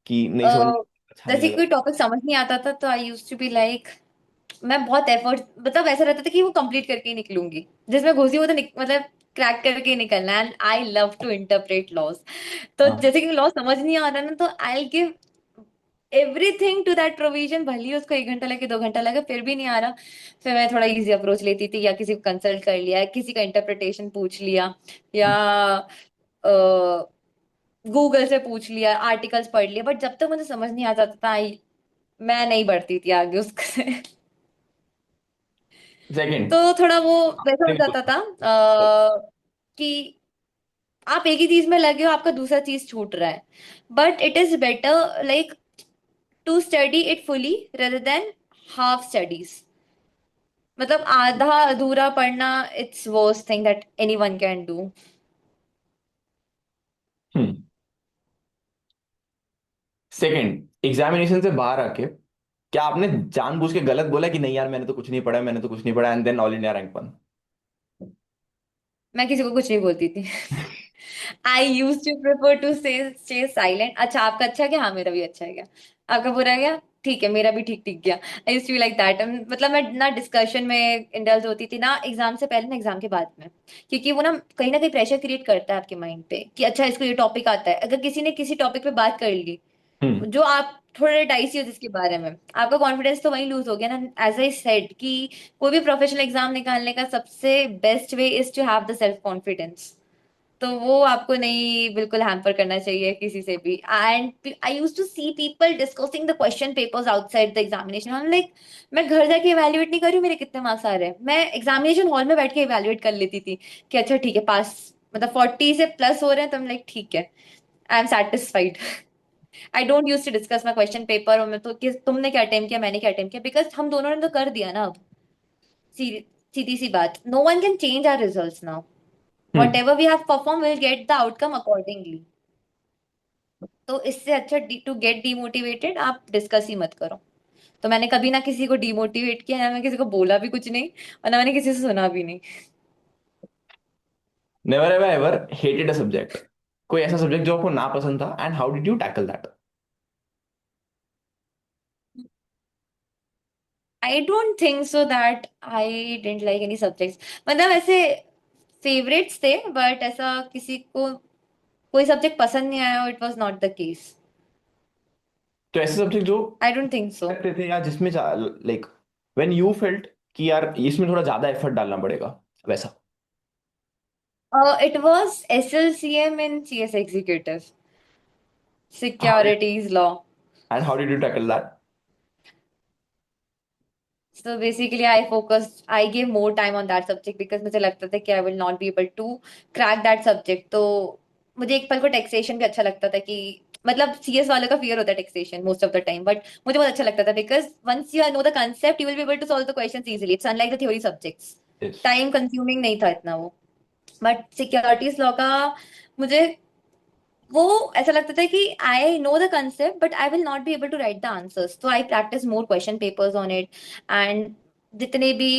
कि नहीं समझ Uh, में, अच्छा नहीं जैसे लग कि रहा. कोई टॉपिक समझ नहीं आता था तो I use to be like, मैं बहुत एफर्ट, मतलब ऐसा रहता था कि वो कंप्लीट करके ही निकलूंगी, जिसमें घुसी वो तो मतलब क्रैक करके ही निकलना. And I love to interpret laws. तो हाँ. जैसे कि लॉ समझ नहीं आ रहा ना, तो I give everything to that provision, भले ही उसको 1 घंटा लगे 2 घंटा लगे, फिर भी नहीं आ रहा. फिर मैं थोड़ा इजी अप्रोच लेती थी, या किसी को कंसल्ट कर लिया, किसी का इंटरप्रिटेशन पूछ लिया, या गूगल से पूछ लिया, आर्टिकल्स पढ़ लिया. बट जब तक मुझे समझ नहीं आता था, मैं नहीं बढ़ती थी आगे उससे. सेकंड. तो थोड़ा वो वैसा हो जाता था कि आप एक ही चीज में लगे हो, आपका दूसरा चीज छूट रहा है. But it is better like to study it fully rather than half studies. मतलब आधा अधूरा पढ़ना, it's worst thing that anyone can do. Second, examination से बाहर आके क्या आपने जानबूझ के गलत बोला कि नहीं यार मैंने तो कुछ नहीं पढ़ा, मैंने तो कुछ नहीं पढ़ा, and then all India rank 1? मैं किसी को कुछ नहीं बोलती थी. I use to prefer to stay silent. अच्छा आपका अच्छा गया, हाँ मेरा भी अच्छा है गया. आपका बुरा गया, ठीक है मेरा भी ठीक ठीक गया. I use to be like that. मतलब मैं ना डिस्कशन में इंडल्ज होती थी ना एग्जाम से पहले ना एग्जाम के बाद में. क्योंकि वो ना कहीं प्रेशर क्रिएट करता है आपके माइंड पे कि अच्छा इसको ये टॉपिक आता है. अगर किसी ने किसी टॉपिक पे बात कर ली हम्म. जो आप थोड़े डाइसी हो जिसके बारे में, आपका कॉन्फिडेंस तो वहीं लूज हो गया ना. एज आई सेड कि कोई भी प्रोफेशनल एग्जाम निकालने का सबसे best way is to have the self confidence. तो वो आपको नहीं बिल्कुल हैम्पर करना चाहिए किसी से भी. And I use to see people discussing the question papers outside the examination. I like, मैं घर जाके इवेल्युएट नहीं कर रही हूँ मेरे कितने मार्क्स आ रहे हैं, मैं एग्जामिनेशन हॉल में बैठ के इवेल्युएट कर लेती थी कि अच्छा ठीक है पास, मतलब 40 से प्लस हो रहे हैं तो लाइक ठीक है, I am satisfied. I don't use to discuss my question paper और मैं तो कि तुमने क्या अटेम्प्ट किया मैंने क्या अटेम्प्ट किया, बिकॉज हम दोनों ने तो कर दिया ना अब. सीधी सीधी सी बात, no one can change our results now. Hmm. Whatever we have performed, we'll get the outcome accordingly. तो इससे अच्छा टू गेट डीमोटिवेटेड आप डिस्कस ही मत करो। तो मैंने कभी ना किसी को डीमोटिवेट किया, ना मैं किसी को बोला भी कुछ नहीं, और ना मैंने किसी से सुना भी नहीं। Never ever ever hated a subject, कोई ऐसा सब्जेक्ट जो आपको ना पसंद था, and how did you tackle that? I don't think so that I didn't like any subjects. मतलब ऐसे फेवरेट्स थे, बट ऐसा किसी को कोई सब्जेक्ट पसंद नहीं आया, it was not the case. तो ऐसे सब्जेक्ट जो आई डोंट थिंक सो। लगते थे या जिसमें लाइक व्हेन यू फेल्ट कि यार इसमें थोड़ा ज्यादा एफर्ट डालना पड़ेगा, वैसा? It was SLCM in CS executive, how did securities law. And how did you tackle that? So basically, I gave more time on that subject because मुझे लगता था कि I will not be able to crack that subject। तो मुझे एक पल को टैक्सेशन भी अच्छा लगता था कि मतलब CS वालों का फियर होता है taxation most of the time, but मुझे बहुत अच्छा लगता था because once you know the concept you will be able to solve the questions easily. It's unlike the theory subjects, yes. Time consuming नहीं था इतना वो। बट सिक्योरिटीज लॉ का मुझे वो ऐसा लगता था कि I know the concept but I will not be able to write the answers, तो I practice more question papers on it. And जितने भी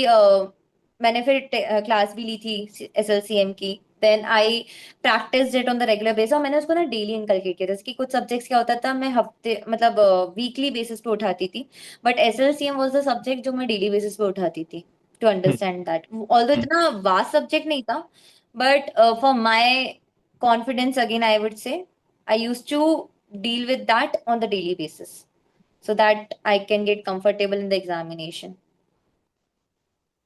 मैंने फिर क्लास भी ली थी SLCM की, then I practice it on the regular basis, और मैंने उसको ना डेली इनकलकेट किया। जैसे कि कुछ सब्जेक्ट्स क्या होता था मैं हफ्ते मतलब वीकली बेसिस पे उठाती थी, but SLCM was the subject जो मैं डेली बेसिस पे उठाती थी टू अंडरस्टैंड दैट। ऑल्दो इतना वास्ट सब्जेक्ट नहीं था, but for my confidence again, I would say I used to deal with that on the daily basis so that I can get comfortable in the examination.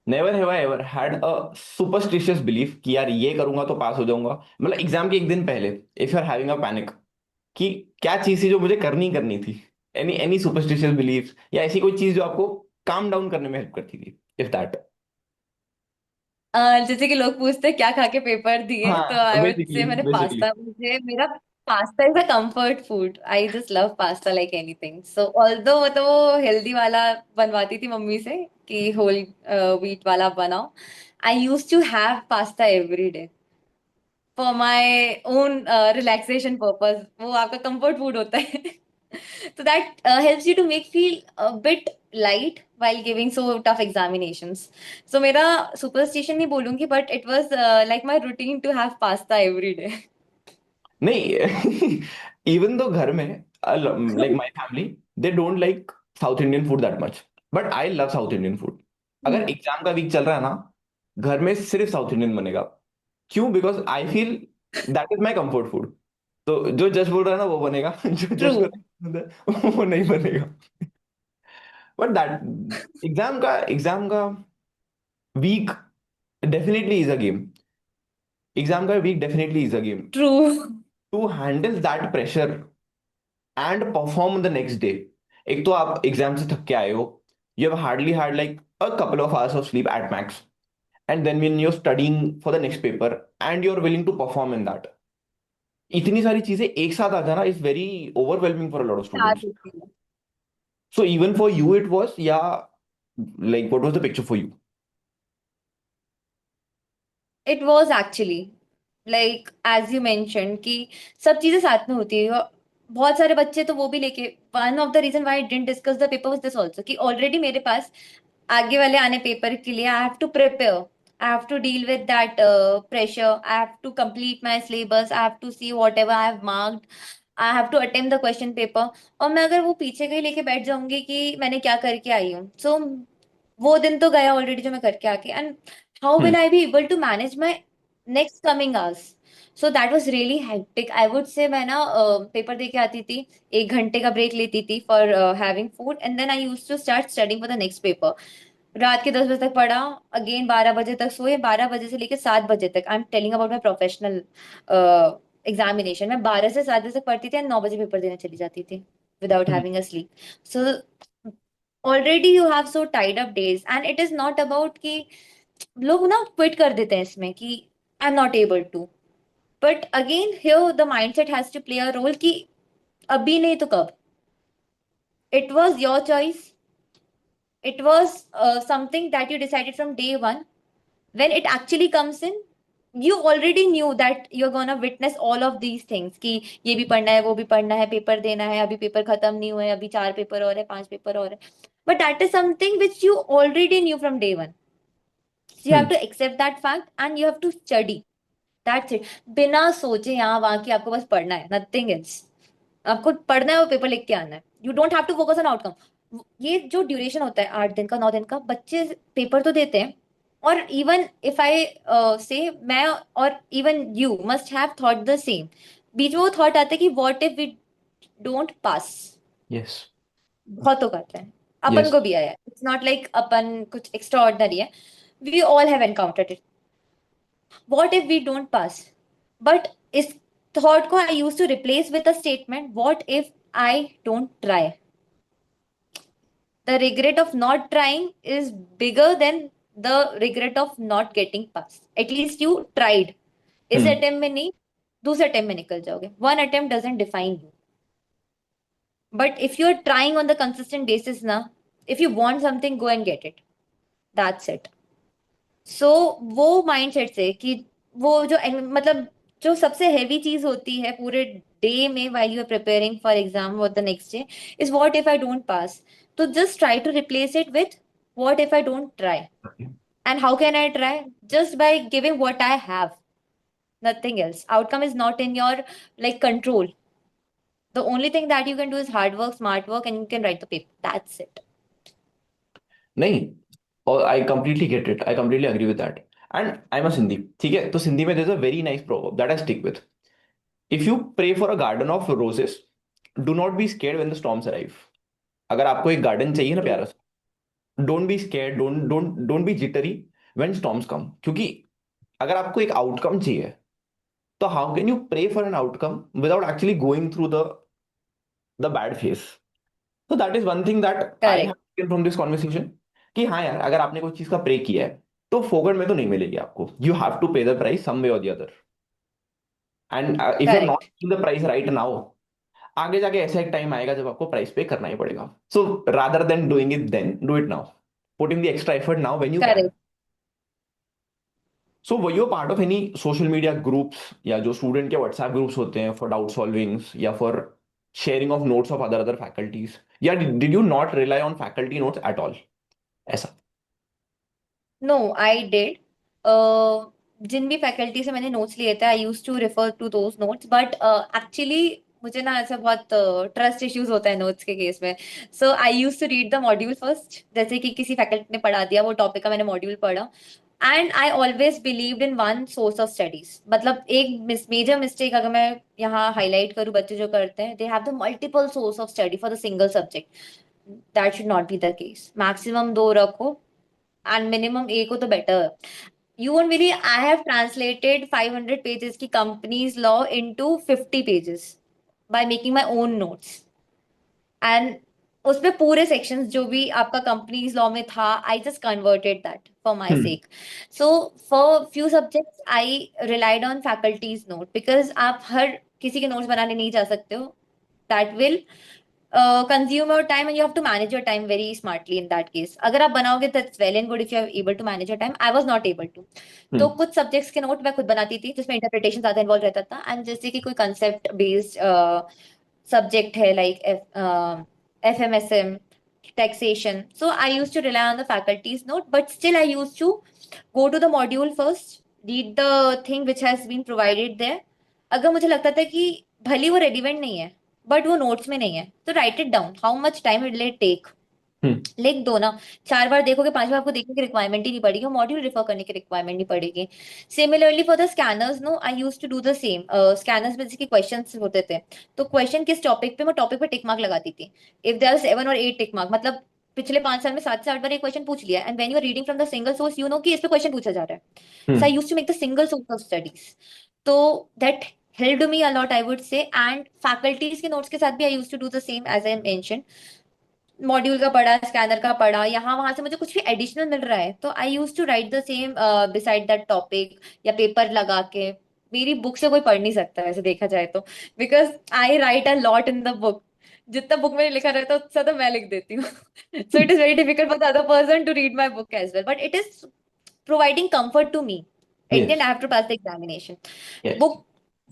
Never have I ever had a superstitious belief कि यार ये करूंगा तो पास हो जाऊंगा, मतलब एग्जाम के एक दिन पहले if you are having a panic कि क्या चीज थी जो मुझे करनी करनी थी? एनी एनी सुपरस्टिशियस बिलीफ या ऐसी कोई चीज जो आपको काम डाउन करने में हेल्प करती थी, इफ दैट? जैसे कि लोग पूछते हैं क्या खा के पेपर दिए, तो हाँ, आई वुड बेसिकली से मैंने बेसिकली। पास्ता, मुझे मेरा pasta is a comfort food. I just love pasta like anything. So although वो तो वो हेल्दी वाला बनवाती थी मम्मी से कि होल व्हीट वाला बनाओ, I use to have pasta every day for my own relaxation purpose. वो आपका कंफर्ट फूड होता है। So that helps you to make feel a bit light while giving so tough examinations. So मेरा superstition नहीं बोलूंगी, but it was like my routine to have pasta every day. नहीं, इवन दो घर में like my family they don't like south Indian food that much, but I love south Indian food. अगर एग्जाम का वीक चल रहा है ना, घर में सिर्फ साउथ इंडियन बनेगा। क्यों? Because I feel that is my comfort food. तो जो जज बोल रहा है ना वो बनेगा, जो जज को True, नहीं पसंद है वो नहीं बनेगा। बट दैट एग्जाम का week definitely is a game. Exam का week definitely is a game true, to handle that pressure and perform the next day. एक तो आप एग्जाम से थक के आए हो, you have hardly had like a couple of hours of sleep at max, and then when you are studying for the next paper and you are willing to perform in that, इतनी सारी चीजें एक साथ आ जाना is very overwhelming for a lot of याद स्टूडेंट्स। होती है। So even for you it was, या like what was the picture for you? It was actually like as you mentioned कि सब चीजें साथ में होती है। बहुत सारे बच्चे तो वो भी लेके, one of the reason why I didn't discuss the paper was this also कि ऑलरेडी मेरे पास आगे वाले आने पेपर के लिए I have to prepare, I have to deal with that pressure, I have to complete my syllabus, I have to see what ever I have marked, I have to attempt the question paper. और मैं अगर वो पीछे कहीं लेके बैठ जाऊंगी कि मैंने क्या करके आई हूँ, सो वो दिन तो गया ऑलरेडी जो मैं करके आके, and how will I be able to manage my next coming hours. So that was really hectic I would say. मैं ना पेपर दे के आती थी, 1 घंटे का ब्रेक लेती थी for having food, and then I use to start studying for the next paper. रात के 10 बजे तक पढ़ा, अगेन 12 बजे तक सोए, 12 बजे से लेकर 7 बजे तक। आई am telling about my professional examination. मैं 12 से 7 बजे तक पढ़ती थी एंड 9 बजे पेपर देने चली जाती थी without having a sleep. So already you have so tied up days, and it is not about कि लोग ना क्विट कर देते हैं इसमें कि I am not able to, but again here the mindset has to play a role कि अभी नहीं तो कब। It was your choice, it was something that you decided from day one. When it actually comes in, you already knew that you're gonna witness all of these things कि ये भी पढ़ना है, वो भी पढ़ना है, पेपर देना है, अभी पेपर खत्म नहीं हुए, अभी 4 पेपर और है, 5 पेपर और है. But that is something which you already knew from day one. So you have hmm. to accept that fact and you have to study. That's it. बिना सोचे यहाँ वहां की आपको बस पढ़ना है, nothing else. आपको पढ़ना है, वो पेपर लिख के आना है. You don't have to focus on outcome. ये जो ड्यूरेशन होता है 8 दिन का, 9 दिन का, बच्चे पेपर तो देते हैं. और इवन इफ आई से, मैं और even you must have thought the same. बीच में वो थॉट आता है कि what if we don't pass. Yes. बहुतों का आता है. अपन यस. को भी आया है. इट्स नॉट लाइक अपन कुछ एक्स्ट्रा ऑर्डिनरी है. We all have encountered it. What if we don't pass. But इस थॉट को I use to replace with a statement, what if I don't try. The regret of not trying is bigger than the regret of not getting past. At least you tried. इस हम्म. अटेम्प्ट में नहीं, दूसरे अटेम्प्ट में निकल जाओगे. One attempt doesn't define you. But if you are trying on the consistent basis ना, if you want something, go and get it. That's it. So वो माइंडसेट से कि वो जो मतलब जो सबसे हैवी चीज होती है पूरे डे में while you are preparing for exam or the next day is what if I don't pass. So just try to replace it with what if I don't try. And how can I try? Just by giving what I have. Nothing else. Outcome is not in your like control. The only thing that you can do is hard work, smart work, and you can write the paper. That's it. नहीं. और I completely get it, I completely agree with that. And I am a Sindhi, ठीक है, तो सिंधी में there is a very nice proverb that I stick with. If you pray for a garden of roses, do not be scared when the storms arrive. अगर आपको एक गार्डन चाहिए ना True. प्यारा सा, don't be scared, don't be jittery when storms come. क्योंकि अगर आपको एक आउटकम चाहिए, तो how can you pray for an outcome without actually going through the bad phase. तो that is one thing that I have Correct. Taken from this conversation. कि हाँ यार, अगर आपने कोई चीज का प्रे किया है, तो फोकट में तो नहीं मिलेगी आपको. You have to pay the price some way or the other. And if you are not Correct. The price right now, आगे जाके ऐसा एक टाइम आएगा जब आपको प्राइस पे करना ही पड़ेगा. So rather than doing it then, do it now. Put in the extra effort now when you can. Correct. So were you part of any social media groups, या जो स्टूडेंट के व्हाट्सएप ग्रुप्स होते हैं फॉर डाउट सॉल्विंग्स या for sharing of notes of other other faculties, या did you not rely on faculty notes at all, ऐसा? No, I did. जिन भी फैकल्टी से मैंने नोट्स लिए थे, I use to refer to those notes. But actually मुझे ना ऐसा बहुत ट्रस्ट इश्यूज होता है नोट्स के केस में. So I use to read the module first. जैसे कि किसी फैकल्टी ने पढ़ा दिया वो टॉपिक का, मैंने मॉड्यूल पढ़ा. And I always believed in one source of studies. मतलब एक मेजर मिस्टेक अगर मैं यहाँ हाईलाइट करूँ, बच्चे जो करते हैं, they have the multiple source of study for the single subject. That should not B the case. Maximum दो रखो and minimum एक हो तो better. You won't believe, I have translated 500 pages की companies law into 50 pages by making my own notes. And उसमें पूरे sections जो भी आपका companies law में था, I just converted that for my hmm. sake. So for few subjects I relied on faculty's note because आप हर किसी के notes बनाने नहीं जा सकते हो. That will consume your time and you have to manage your time very smartly in that case. अगर आप बनाओगे that's well and good if you are able to manage your time. I was not able to. तो हम्म. कुछ सब्जेक्ट्स के नोट मैं खुद बनाती थी जिसमें इंटरप्रिटेशन ज्यादा इन्वॉल्व रहता था. एंड जैसे कि कोई कंसेप्ट बेस्ड सब्जेक्ट है like FMSM, taxation. So I used to rely on the faculty's note, but still I used to go to the module first, read the thing which has been provided there. अगर मुझे लगता था कि भली वो रेलिवेंट नहीं है बट वो नोट्स में नहीं है, तो write it down. How much time will it take, hmm. लिख दो ना. 4 बार देखोगे, 5 बार आपको देखने की रिक्वायरमेंट ही नहीं पड़ेगी, मॉड्यूल रिफर करने की रिक्वायरमेंट नहीं पड़ेगी. Similarly for the scanners, no, I use to do the same. Scanners में जैसे क्वेश्चन होते थे, तो क्वेश्चन किस टॉपिक पे, मैं टॉपिक पे टिक मार्क लगाती थी. इफ देयर आर 7 और 8 टिक मार्क, मतलब पिछले 5 साल में 7 से 8 बार एक क्वेश्चन पूछ लिया. And when you are reading from the single source, you know कि इस पे क्वेश्चन पूछा जा रहा है. So I hmm. Used to make the single source of studies. तो that helped me a lot, I would say. And faculties के notes के साथ भी I used to do the same as I mentioned. Module का पढ़ा, स्कैनर का पढ़ा, यहाँ वहां से मुझे कुछ भी एडिशनल मिल रहा है तो I use to write the same beside that topic या पेपर लगा के. मेरी बुक से कोई पढ़ नहीं सकता ऐसे देखा जाए तो, because I right a lot in the book. जितना बुक में लिखा रहता है उतना तो मैं लिख देती हूँ. So it is very difficult for the other person to read my book as well, but it is providing comfort to me. At the end yes, I have to pass the examination. Yes. वो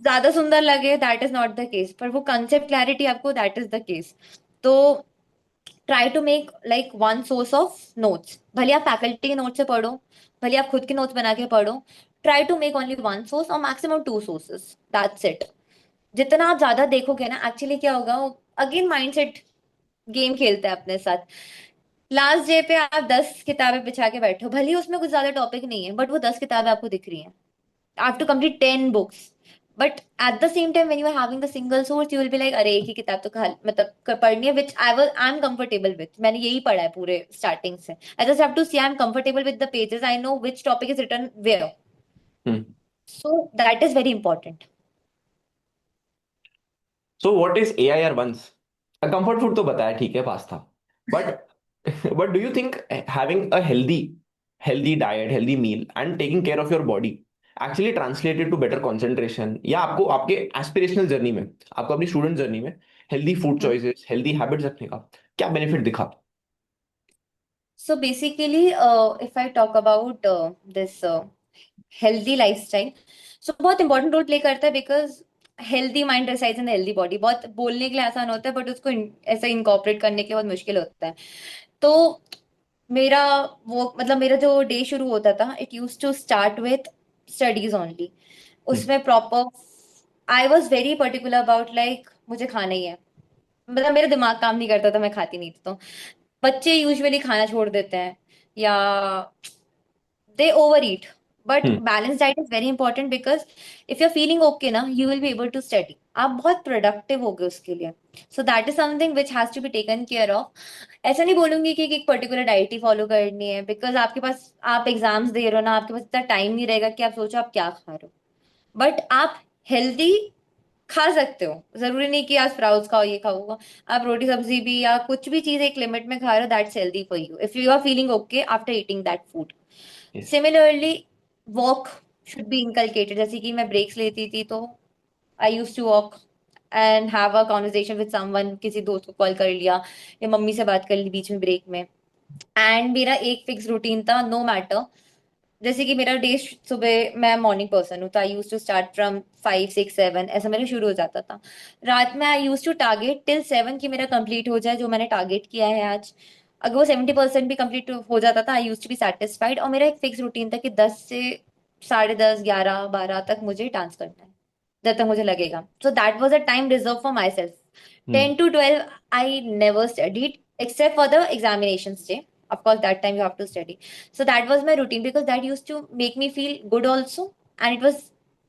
ज्यादा सुंदर लगे that is not the case, पर वो कंसेप्ट क्लैरिटी आपको दैट इज द केस। तो try to make like one source of notes, भले आप फैकल्टी के नोट से पढ़ो, भले आप खुद के नोट्स बना के पढ़ो, try to make only one source और maximum two sources, that's it. जितना आप ज्यादा देखोगे ना, एक्चुअली क्या होगा, अगेन माइंडसेट गेम खेलते हैं अपने साथ। लास्ट डे पे आप 10 किताबें बिछा के बैठो, भले ही उसमें कुछ ज्यादा टॉपिक नहीं है, बट वो 10 किताबें आपको दिख रही हैं। I have to complete 10 books. But at the same time, when you are having the single source, you will be like, अरे एक ही किताब तो मतलब पढ़नी है, which I'm comfortable with. मैंने यही पढ़ा है पूरे स्टार्टिंग से। I just have to see I'm comfortable with the pages. I know which topic is written where. So that is very important. So what is AIR once? Comfort food तो बताया, ठीक है, pasta. But but do you think having a healthy diet, healthy meal and taking care of your body actually translated to better concentration, या आपको आपके एस्पिरेशनल जर्नी में, आपको अपनी स्टूडेंट जर्नी में healthy food Hmm. Choices, healthy habits रखने का क्या बेनिफिट दिखा? So basically, if I talk about this healthy lifestyle, so बहुत इंपॉर्टेंट रोल प्ले करता है, because healthy mind resides in healthy body. बहुत बोलने के लिए आसान होता है, बट उसको ऐसे इनकॉर्पोरेट करने के लिए बहुत मुश्किल होता है। तो मेरा मतलब मेरा जो डे शुरू होता था, it use to start with studies only. उसमें proper I was very particular about like मुझे खाना ही है। मतलब मेरा दिमाग काम नहीं करता था, मैं खाती नहीं थी। तो बच्चे यूजुअली खाना छोड़ देते हैं, या they overeat, but hmm. balanced diet is very important, because if you're feeling okay ना, you will be able to study, आप बहुत प्रोडक्टिव होगे उसके लिए। So that is something which has to be taken care of. ऐसा नहीं बोलूंगी कि एक पर्टिकुलर डाइट ही फॉलो करनी है, बिकॉज आपके पास, आप एग्जाम्स दे रहे हो ना, आपके पास इतना टाइम नहीं रहेगा कि आप सोचो आप क्या खा रहे हो। बट आप हेल्दी खा सकते हो, जरूरी नहीं कि आप स्प्राउट्स खाओ, ये खाओ। आप रोटी सब्जी भी या कुछ भी चीज एक लिमिट में खा रहे हो, that's healthy for you if you are feeling okay after eating that food. Yes. Similarly walk should be inculcated. जैसे कि मैं ब्रेक्स लेती थी, तो I use to walk and have a conversation with someone, किसी दोस्त को कॉल कर लिया या मम्मी से बात कर ली बीच में ब्रेक में। एंड मेरा एक फिक्स रूटीन था, नो मैटर। जैसे कि मेरा डे सुबह, मैं मॉर्निंग पर्सन हूँ, तो I use to start from 5 6 7, ऐसा मेरा शुरू हो जाता था। रात में I use to target till 7 की मेरा कंप्लीट हो जाए जो मैंने टारगेट किया है आज। अगर वो 70% भी कंप्लीट हो जाता था, I use to be satisfied. और मेरा एक फिक्स रूटीन था कि 10 से 10:30 11 12 तक मुझे डांस करना है, जब तक मुझे लगेगा। सो that was a time reserve for my self. Hmm. 10 to 12 I never studied except for the examinations day. Of course, that time you have to study. So that was my routine, because that used to make me feel good also, and it was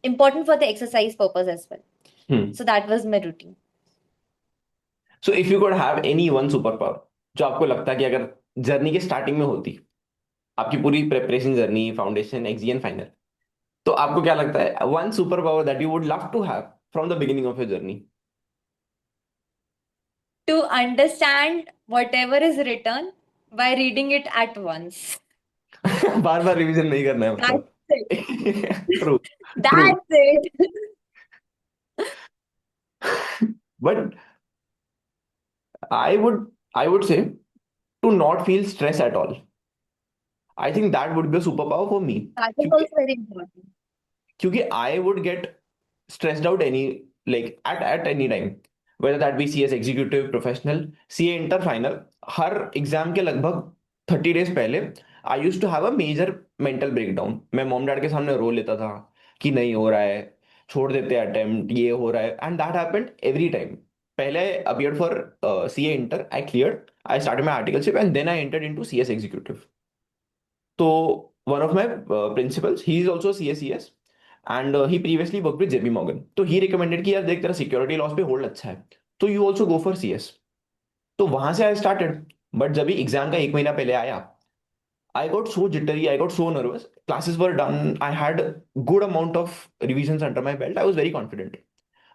important for the exercise purpose as well. Hmm. So that was my routine. So if you could have any one super power, जो आपको लगता है कि अगर जर्नी के स्टार्टिंग में होती, आपकी पूरी प्रेपरेशन जर्नी, फाउंडेशन, एक्सियन, फाइनल, तो आपको क्या लगता है one super power that you would love to have from the beginning of your journey? To understand whatever is written by reading it at once. बार बार रिवीजन नहीं करना है That's मतलब। it. True. True. That's it. But I would I would say to not feel stress at all. I think that would be super power for me. That is क्योंकि also very important. क्योंकि I would get stressed out any, like at any time, whether that be CS executive, professional, CA inter, final, हर एग्जाम के लगभग 30 days पहले I use to have a major mental breakdown. मैं मॉम डैड के सामने रो लेता था कि नहीं हो रहा है, छोड़ देते हैं अटेम्प्ट, ये हो रहा है, and that happened every time. पहले I appeared for CA inter, I cleared, I started my articleship and then I entered into CS executive. तो one of my principals, he is also CACS, and he previously work with JP Morgan, तो ही रिकमेंडेड कि यार देख तेरा सिक्योरिटी लॉस पे होल्ड अच्छा है, तो you also go for CS। तो वहां से आई स्टार्टेड। बट जब भी एग्जाम का एक महीना पहले आया, I got so jittery, I got so nervous. Classes were done, I had good amount of revision under my belt, I was very confident.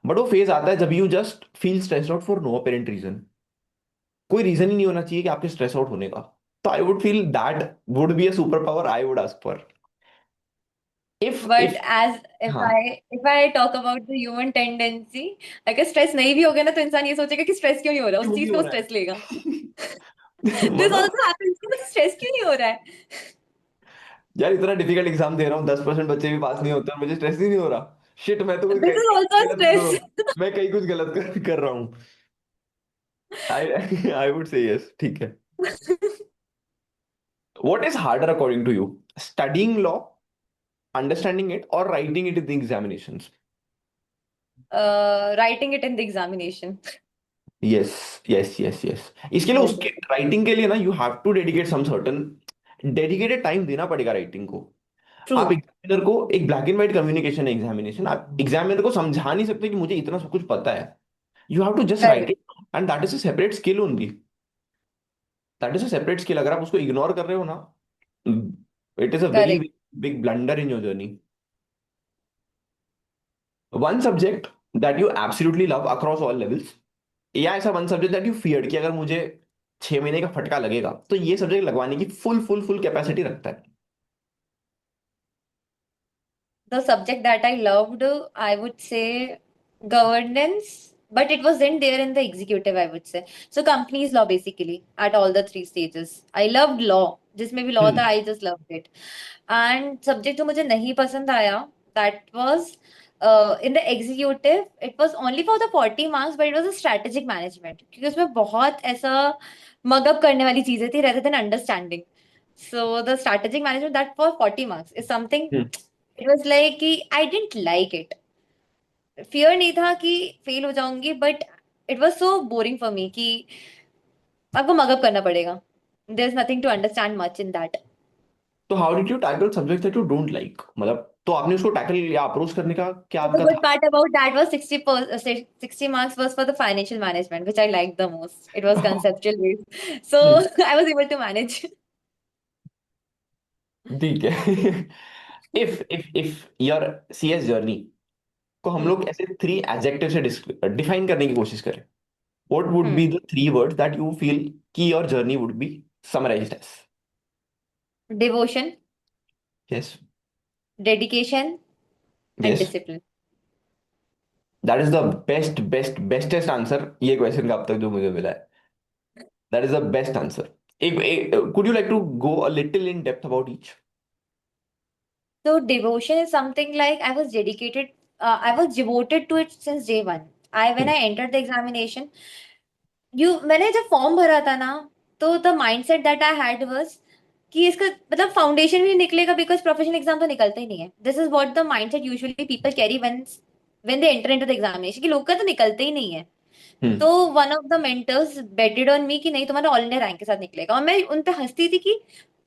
But वो फेज आता है जब you just feel stressed out for no apparent reason. कोई रीजन ही नहीं होना चाहिए कि आपके स्ट्रेस आउट होने का। तो I would feel that would be a super power I would ask for. But if as हाँ। if I talk about the human tendency, अगर स्ट्रेस नहीं भी होगा ना, तो इंसान ये सोचेगा कि स्ट्रेस क्यों नहीं हो रहा, उस क्यों नहीं चीज पे हो वो रहा स्ट्रेस लेगा। है? दिस मतलब ऑल्सो हैपेंस कि स्ट्रेस क्यों नहीं हो रहा है। यार इतना डिफिकल्ट एग्जाम दे रहा हूँ, 10% बच्चे भी पास नहीं होते और मुझे स्ट्रेस ही नहीं हो रहा। शिट, मैं तो कुछ This is also a गलत कर रहा stress. हूँ। मैं कहीं कुछ गलत कर रहा हूँ। आई आई वुड से यस, ठीक है। What is harder according to you, studying law, understanding it, और writing it in the examinations? Writing it in the examination. Yes yes yes yes. इसके लिए, Yes. उसके राइटिंग के लिए ना, you have to dedicate some certain, dedicated time देना पड़ेगा राइटिंग को। आप True. एग्जामिनर को, एक ब्लैक एंड व्हाइट कम्युनिकेशन है एग्जामिनेशन, आप एग्जामिनर को समझा नहीं सकते कि मुझे इतना सब कुछ पता है। You have to just write Correct. It, and that is a separate skill only. That is a separate skill. अगर आप उसको इग्नोर कर रहे हो ना, it is a very Correct. Big blunder in your journey. One subject that you absolutely love across all levels, या ऐसा one subject that you feared कि अगर मुझे 6 महीने का फटका लगेगा तो ये सब्जेक्ट लगवाने की फुल फुल फुल कैपेसिटी रखता है? The subject that I loved, I would say governance, but it wasn't there in the executive, I would say. So companies law basically at all the three stages. I loved law. जिसमें भी law था, हम्म I just loved it. And subject जो मुझे नहीं पसंद आया, that was in the executive, it was only for the 40 marks, but it was a strategic management. क्योंकि उसमें बहुत ऐसा मगअप करने वाली चीजें थी rather than understanding. So the strategic management that for 40 marks is something, hmm. it was like कि I didn't like it. Fear नहीं था कि फेल हो जाऊंगी, but it was so boring for me कि आपको मगअप करना पड़ेगा. There's nothing to understand much in that. तो how did you tackle subject that you don't like, मतलब तो आपने उसको टैकल या अप्रोच करने का क्या But the आपका good था? part about that was 60 marks was for the financial management, which I liked the most. It was conceptual based. So I was able to manage. ठीक है। इफ योर सीएस जर्नी को हम Hmm. लोग ऐसे 3 एडजेक्टिव से डिफाइन करने की कोशिश करें, what would be Hmm. The 3 words that you feel कि your journey would be summarized as? Devotion, yes dedication, and yes, discipline. That is the bestest answer ये क्वेश्चन का अब तक जो मुझे मिला है। That is the best answer. एक could you like to go a little in depth about each? So devotion is something like I was dedicated, I was devoted to it since day one. When I entered the examination, मैंने जब फॉर्म भरा था ना, तो the mindset that I had was कि इसका मतलब फाउंडेशन भी नहीं निकलेगा, बिकॉज प्रोफेशनल एग्जाम तो निकलता ही नहीं है. This is what the mindset usually people carry when they enter into the examination, कि लोग का तो निकलते ही नहीं है. तो hmm one of the mentors betted on me कि नहीं, तुम्हारा ऑल इंडिया रैंक के साथ निकलेगा. और मैं उन पे हंसती थी कि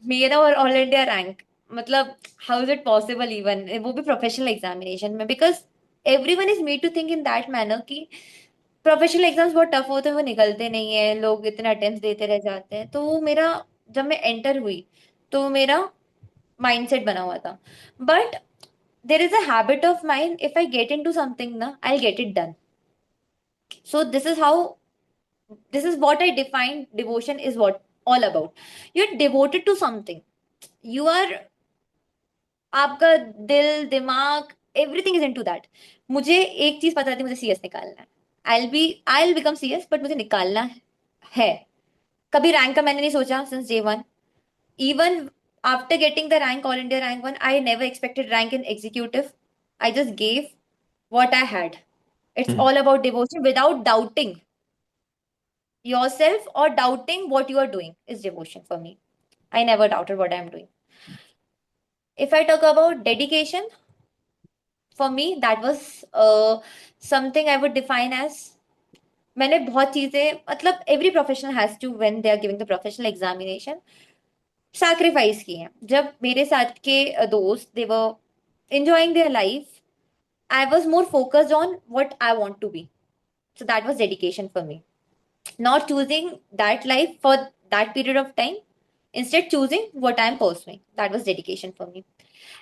मेरा और ऑल इंडिया रैंक, मतलब how is it possible, even वो भी प्रोफेशनल एग्जामिनेशन में, because everyone is made to think in that manner कि प्रोफेशनल एग्जाम्स बहुत टफ होते हैं, वो निकलते नहीं है, लोग इतने अटेम्प्ट देते रह जाते हैं. तो वो मेरा, जब मैं एंटर हुई तो मेरा माइंडसेट बना हुआ था. But there is a habit of mind, if I get in to something ना, I get it done. So this is what I define devotion is what all about. You're devoted to something. You are, आपका दिल दिमाग, एवरीथिंग इज इनटू दैट. मुझे एक चीज पता थी, मुझे सीएस निकालना है. I will become CS, but मुझे निकालना है. कभी रैंक का मैंने नहीं सोचा since day one. Even after getting the rank, all India rank one, I never expected rank in executive. I just gave what I had. It's hmm. all about devotion without doubting yourself or doubting what you are doing is devotion for me. I never doubted what I'm doing. If I talk about dedication, for me, that was something I would define as, मैंने बहुत चीजें, मतलब every professional has to when they are giving the professional examination, sacrifice किए हैं. जब मेरे साथ के दोस्त, दे वर enjoying their life, I was more focused on what I want to be. So that was dedication for me. Not choosing that life for that period of time, instead choosing what I'm pursuing. That was dedication for me.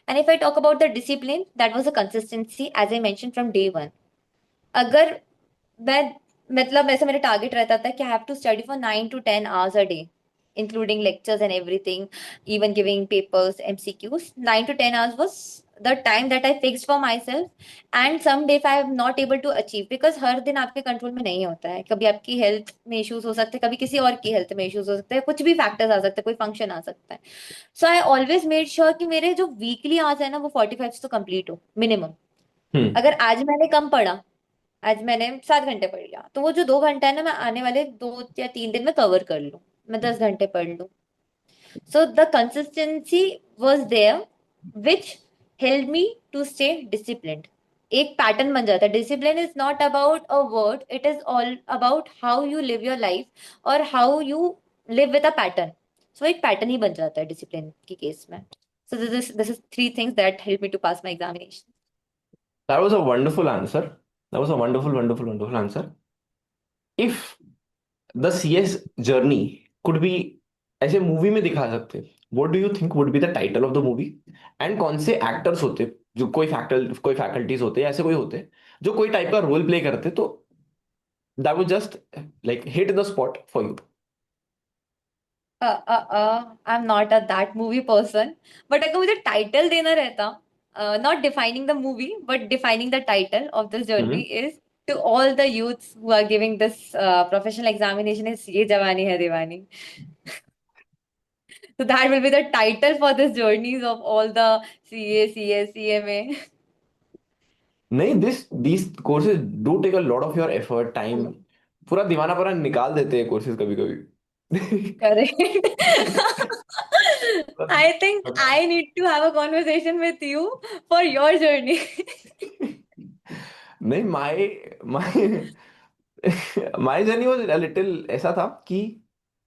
And if I talk about the discipline, that was a consistency, as I mentioned from day one. अगर मैं, मतलब ऐसा मेरा टारगेट रहता था कि I have to study for 9 to 10 hours a day, including lectures and everything, even giving papers, MCQs. 9 to 10 hours was the time that I fixed for myself, and someday if I am not able to achieve, because हर दिन आपके कंट्रोल में नहीं होता है, कभी आपकी हेल्थ में इश्यूज हो सकते हैं, कभी किसी और की हेल्थ में इश्यूज हो सकते हैं, कुछ भी फैक्टर्स आ सकते हैं, कोई फंक्शन आ सकता है। So I always made sure कि मेरे जो वीकली आवर्स है ना वो 45 तो कंप्लीट हो मिनिमम। हम्म। अगर आज मैंने कम पढ़ा, आज मैंने 7 घंटे पढ़ लिया, तो वो जो 2 घंटा है ना, मैं आने वाले 2 या 3 दिन में कवर कर लूँ, मैं 10 घंटे पढ़ लूँ। So the consistency was there, which helped me to stay disciplined. एक पैटर्न बन जाता है। Discipline is not about a word, it is all about how you live your life और how you live with a pattern. So एक पैटर्न ही बन जाता है डिसिप्लिन के केस में। So this is 3 things that help me to pass my examination. That was a wonderful answer. That was a wonderful, wonderful, wonderful answer. If the CS journey could be ऐसे मूवी में दिखा सकते, what do you think would be the title of the movie? And कौन से एक्टर्स होते, जो कोई फैकल्टीज होते, ऐसे कोई होते जो कोई टाइप का रोल प्ले करते, तो that would just like hit the spot for you. I am not a that movie person, but अगर मुझे टाइटल देना रहता, not defining the movie but defining the title of this journey hmm. Is to all the youths who are giving this professional examination is Yeh Jawaani Hai Deewani. So that will be the title for this journeys of all the CA, CS, CMA. नहीं, this courses do take a lot of your effort time. पूरा दीवाना पूरा निकाल देते हैं कोर्सेज कभी कभी। Correct. I think I need to have a conversation with you for your journey. नहीं, my my journey was a little ऐसा था कि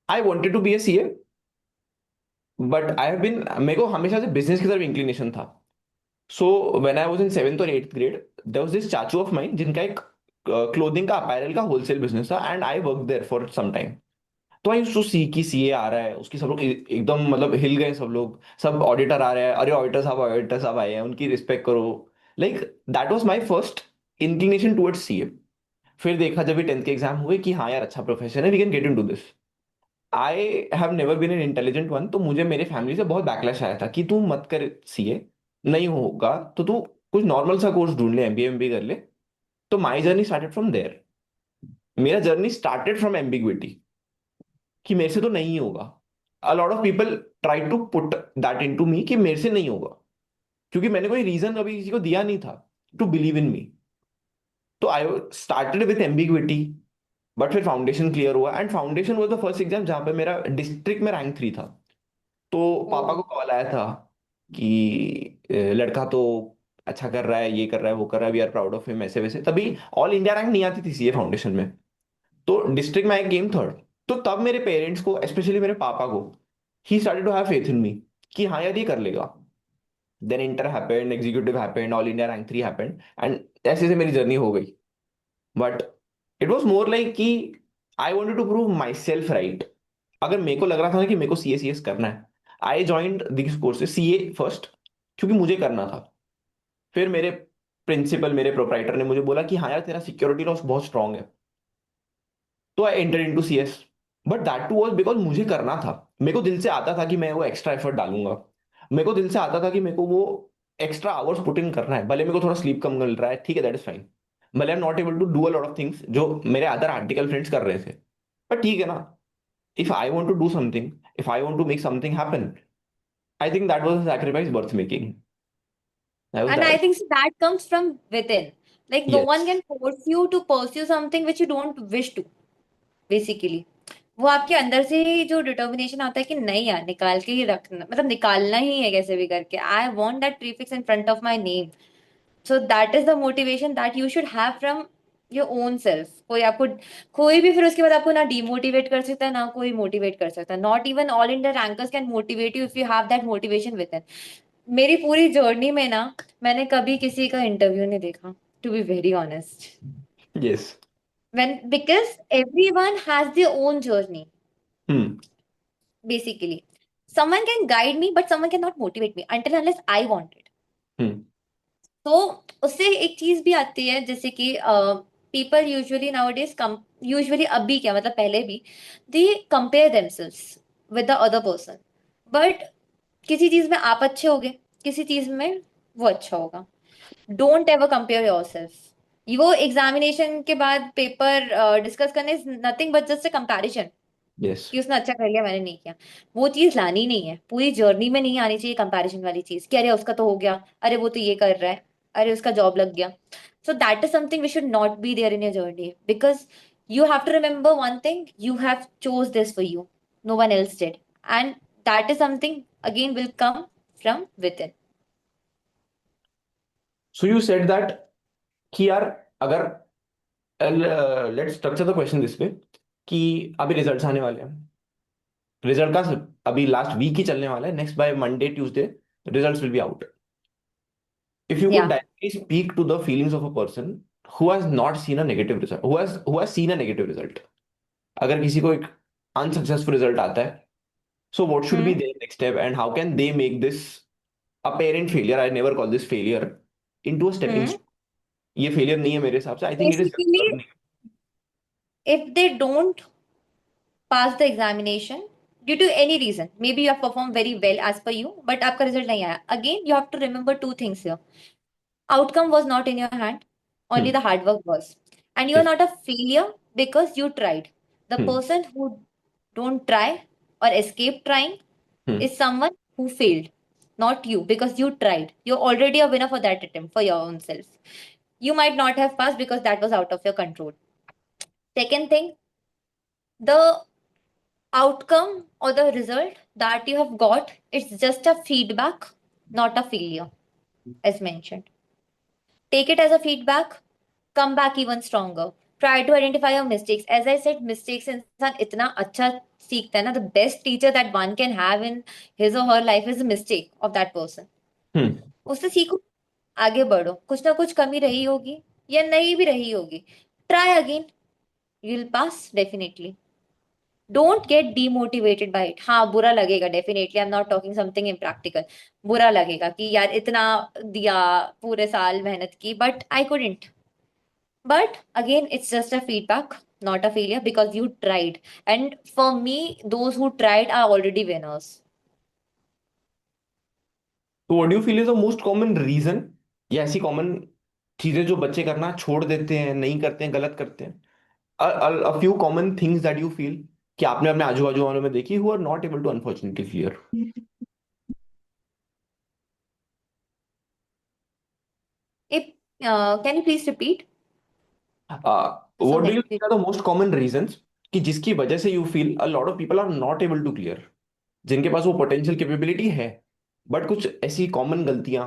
I wanted to be a CA, but I have been, मेरे को हमेशा से बिजनेस की तरफ इंक्लिनेशन था। So when I was in 7th और 8th grade, there was this चाचू ऑफ माइन जिनका एक क्लोथिंग का अपैरल का होलसेल बिजनेस था, and I work there for some time. तो आई यूज्ड टू सी कि सीए आ रहा है, उसकी सब लोग एकदम मतलब हिल गए, सब लोग, सब ऑडिटर आ रहे हैं, अरे ऑडिटर साहब आए हैं, उनकी रिस्पेक्ट करो। Like that was my first inclination towards CA. फिर देखा जब भी 10th के एग्जाम हुए कि हाँ यार अच्छा प्रोफेशन है, we can get into this. I have never been an intelligent one, तो मुझे मेरे फैमिली से बहुत बैकलैश आया था कि तू मत कर सीए, नहीं होगा तो तू कुछ नॉर्मल सा कोर्स ढूंढ ले, एमबीए कर ले। तो my journey started from there. मेरा जर्नी स्टार्टेड फ्रॉम एम्बिग्विटी कि मेरे से तो नहीं होगा। A lot of people try to put that into me कि मेरे से नहीं होगा, क्योंकि मैंने कोई रीजन अभी किसी को दिया नहीं था टू बिलीव इन मी। तो I started with ambiguity, but फिर फाउंडेशन क्लियर हुआ, and foundation was the first exam जहां पे मेरा डिस्ट्रिक्ट में रैंक 3 था। तो पापा Oh. को कॉल आया था कि लड़का तो अच्छा कर रहा है, ये कर रहा है, वो कर रहा है, we are proud of him, ऐसे वैसे। तभी ऑल इंडिया रैंक नहीं आती थी सीए फाउंडेशन में, तो डिस्ट्रिक्ट में आई केम 3rd। तो तब मेरे पेरेंट्स को, स्पेशली मेरे पापा को, he started to have faith in me कि हाँ यार ये कर लेगा। Then inter happened, executive happened, all India rank 3 happened, and ऐसे से मेरी जर्नी हो गई। But it was more like कि I wanted to prove myself right. अगर मेरे को लग रहा था ना कि मेरे को सीएस करना है, I joined this courses CA first, क्योंकि मुझे करना था। फिर मेरे प्रिंसिपल, मेरे प्रोप्राइटर ने मुझे बोला कि हाँ यार तेरा सिक्योरिटी लॉस बहुत स्ट्रांग है, तो I enter into CS. But that too was because मुझे करना था। मेरे को दिल से आता था कि मैं वो एक्स्ट्रा एफर्ट डालूंगा। मेरे को दिल से आता था कि मेरे को वो एक्स्ट्रा आवर्स पुट इन करना है, भले मेरे को थोड़ा स्लीप कम मिल रहा है, ठीक है, दैट इज फाइन। भले I am not able to do a lot of things जो मेरे अदर आर्टिकल फ्रेंड्स कर रहे थे, पर ठीक है ना। If I want to do something, if I want to make something happen, I think that was a sacrifice worth making. I was And I that. think so that comes from within. Like no one yes. can force you to pursue something which you don't wish to, basically. वो आपके अंदर से ही जो डिटर्मिनेशन आता है कि नहीं यार निकाल के ही रखना, मतलब निकालना ही है कैसे भी करके। I want that prefix in front of my name. So that is the motivation that you should have from your own self. कोई आपको, कोई भी फिर उसके बाद आपको ना डीमोटिवेट कर सकता है ना कोई मोटिवेट कर सकता है। Not even all India rankers can motivate you if you have that motivation with in. मेरी पूरी जर्नी में ना मैंने कभी किसी का इंटरव्यू नहीं देखा, to be very honest. Yes. when because everyone has their own journey, hmm. basically. Someone can guide me but someone cannot motivate me until unless I want it. Hmm. तो उससे एक चीज भी आती है, जैसे कि पीपल यूजुअली नाउ डेज कम, यूजुअली अभी क्या मतलब पहले भी, they compare themselves with the other person. But किसी चीज में आप अच्छे हो गए, किसी चीज में वो अच्छा होगा। Don't ever compare yourself. वो एग्जामिनेशन के बाद पेपर डिस्कस करने nothing but just a comparison, yes. कि उसने अच्छा कर लिया मैंने नहीं किया। वो चीज लानी नहीं है, पूरी जर्नी में नहीं आनी चाहिए कंपैरिजन वाली चीज कि अरे उसका तो हो गया, अरे वो तो ये कर रहा है, अरे उसका जॉब लग गया। So that is something we should not be there in your journey, because you have to remember one thing: you have chose this for you, no one else did, and that is something again will come from within. So you said that कि यार, अगर let's structure the question this way, कि अभी रिजल्ट्स आने वाले हैं, रिजल्ट का अभी लास्ट वीक ही चलने वाला है, next by Monday Tuesday results will be out. If you could Yeah. directly speak to the feelings of a person who has not seen a negative result, who has seen a negative result, अगर किसी को एक अनसक्सेसफुल रिजल्ट आता है, so what should be Hmm. their next step and how can they make this apparent failure, I never call this failure, into a stepping Hmm. stone? ये फेलियर नहीं है मेरे हिसाब से, I think it is just Basically, learning. if they don't pass the examination due to any reason, maybe you have performed very well as per you, but आपका result नहीं आया, again you have to remember two things here: outcome was not in your hand, only hmm. the hard work was, and you are yes। not a failure because you tried. The hmm. person who don't try or escape trying hmm. is someone who failed, not you, because you tried. You're already a winner for that attempt for your own self. You might not have passed because that was out of your control. Second thing, the outcome or the result that you have got, it's just a feedback, not a failure, as mentioned. Take it as a feedback, come back even stronger. Try to identify your mistakes. As I said, mistakes से इंसान इतना अच्छा सीखता है ना. The best teacher that one can have in his or her life is a mistake of that person. हम्म। उससे सीखो, आगे बढ़ो. कुछ ना कुछ कमी रही होगी या नहीं भी रही होगी, try again, you will pass definitely. Don't get demotivated by it. हाँ, बुरा लगेगा definitely. I am not talking something impractical. बुरा लगेगा कि यार इतना दिया, पूरे साल मेहनत की, but I couldn't. But again, it's just a feedback, not a failure, because you tried. And for me, those who tried are already winners. तो what do you feel is the most common reason, या ऐसी कॉमन चीजें जो बच्चे करना छोड़ देते हैं, नहीं करते हैं, गलत करते हैं, a few common things that you feel कि आपने अपने आजू बाजू वालों में देखी who are not able to unfortunately clear? If can you please repeat? There's some What do you network. think are the most common reasons कि जिसकी वजह से you feel a lot of people are not able to clear, जिनके पास वो पोटेंशियल कैपेबिलिटी है, बट कुछ ऐसी कॉमन गलतियां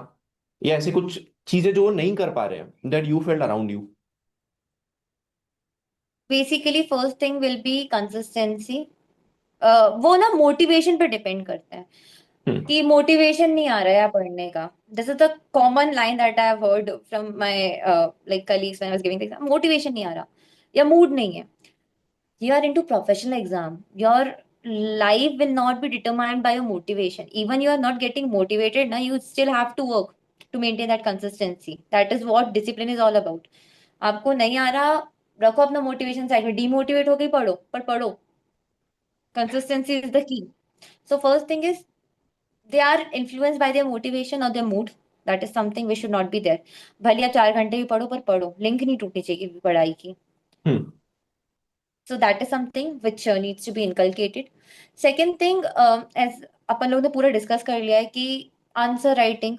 या ऐसी कुछ चीजें जो वो नहीं कर पा रहे हैं, that you felt around you? Basically, first thing will be consistency. वो ना मोटिवेशन पे डिपेंड करता है हम्म। कि मोटिवेशन नहीं आ रहा है पढ़ने का. This is the common line that I have heard from my like colleagues when I was giving the exam. Motivation नहीं आ रहा या मूड नहीं है. You are into professional exam, your life will not be determined by your motivation. Even you are not getting motivated now, you still have to work to maintain that consistency. That is what discipline is all about. आपको नहीं आ रहा, रखो अपना मोटिवेशन साइड में. डीमोटिवेट हो गई, पढ़ो, पर पढ़ो. Consistency is the key. So first thing is, they are influenced by their motivation or their mood. That is something we should not be there. भले आप 4 घंटे भी पढ़ो, पर पढ़ो. लिंक नहीं टूटनी चाहिए पढ़ाई की. हम्म। So that is something which needs to be inculcated. Second thing, as अपन लोग ने पूरा डिस्कस कर लिया है कि आंसर राइटिंग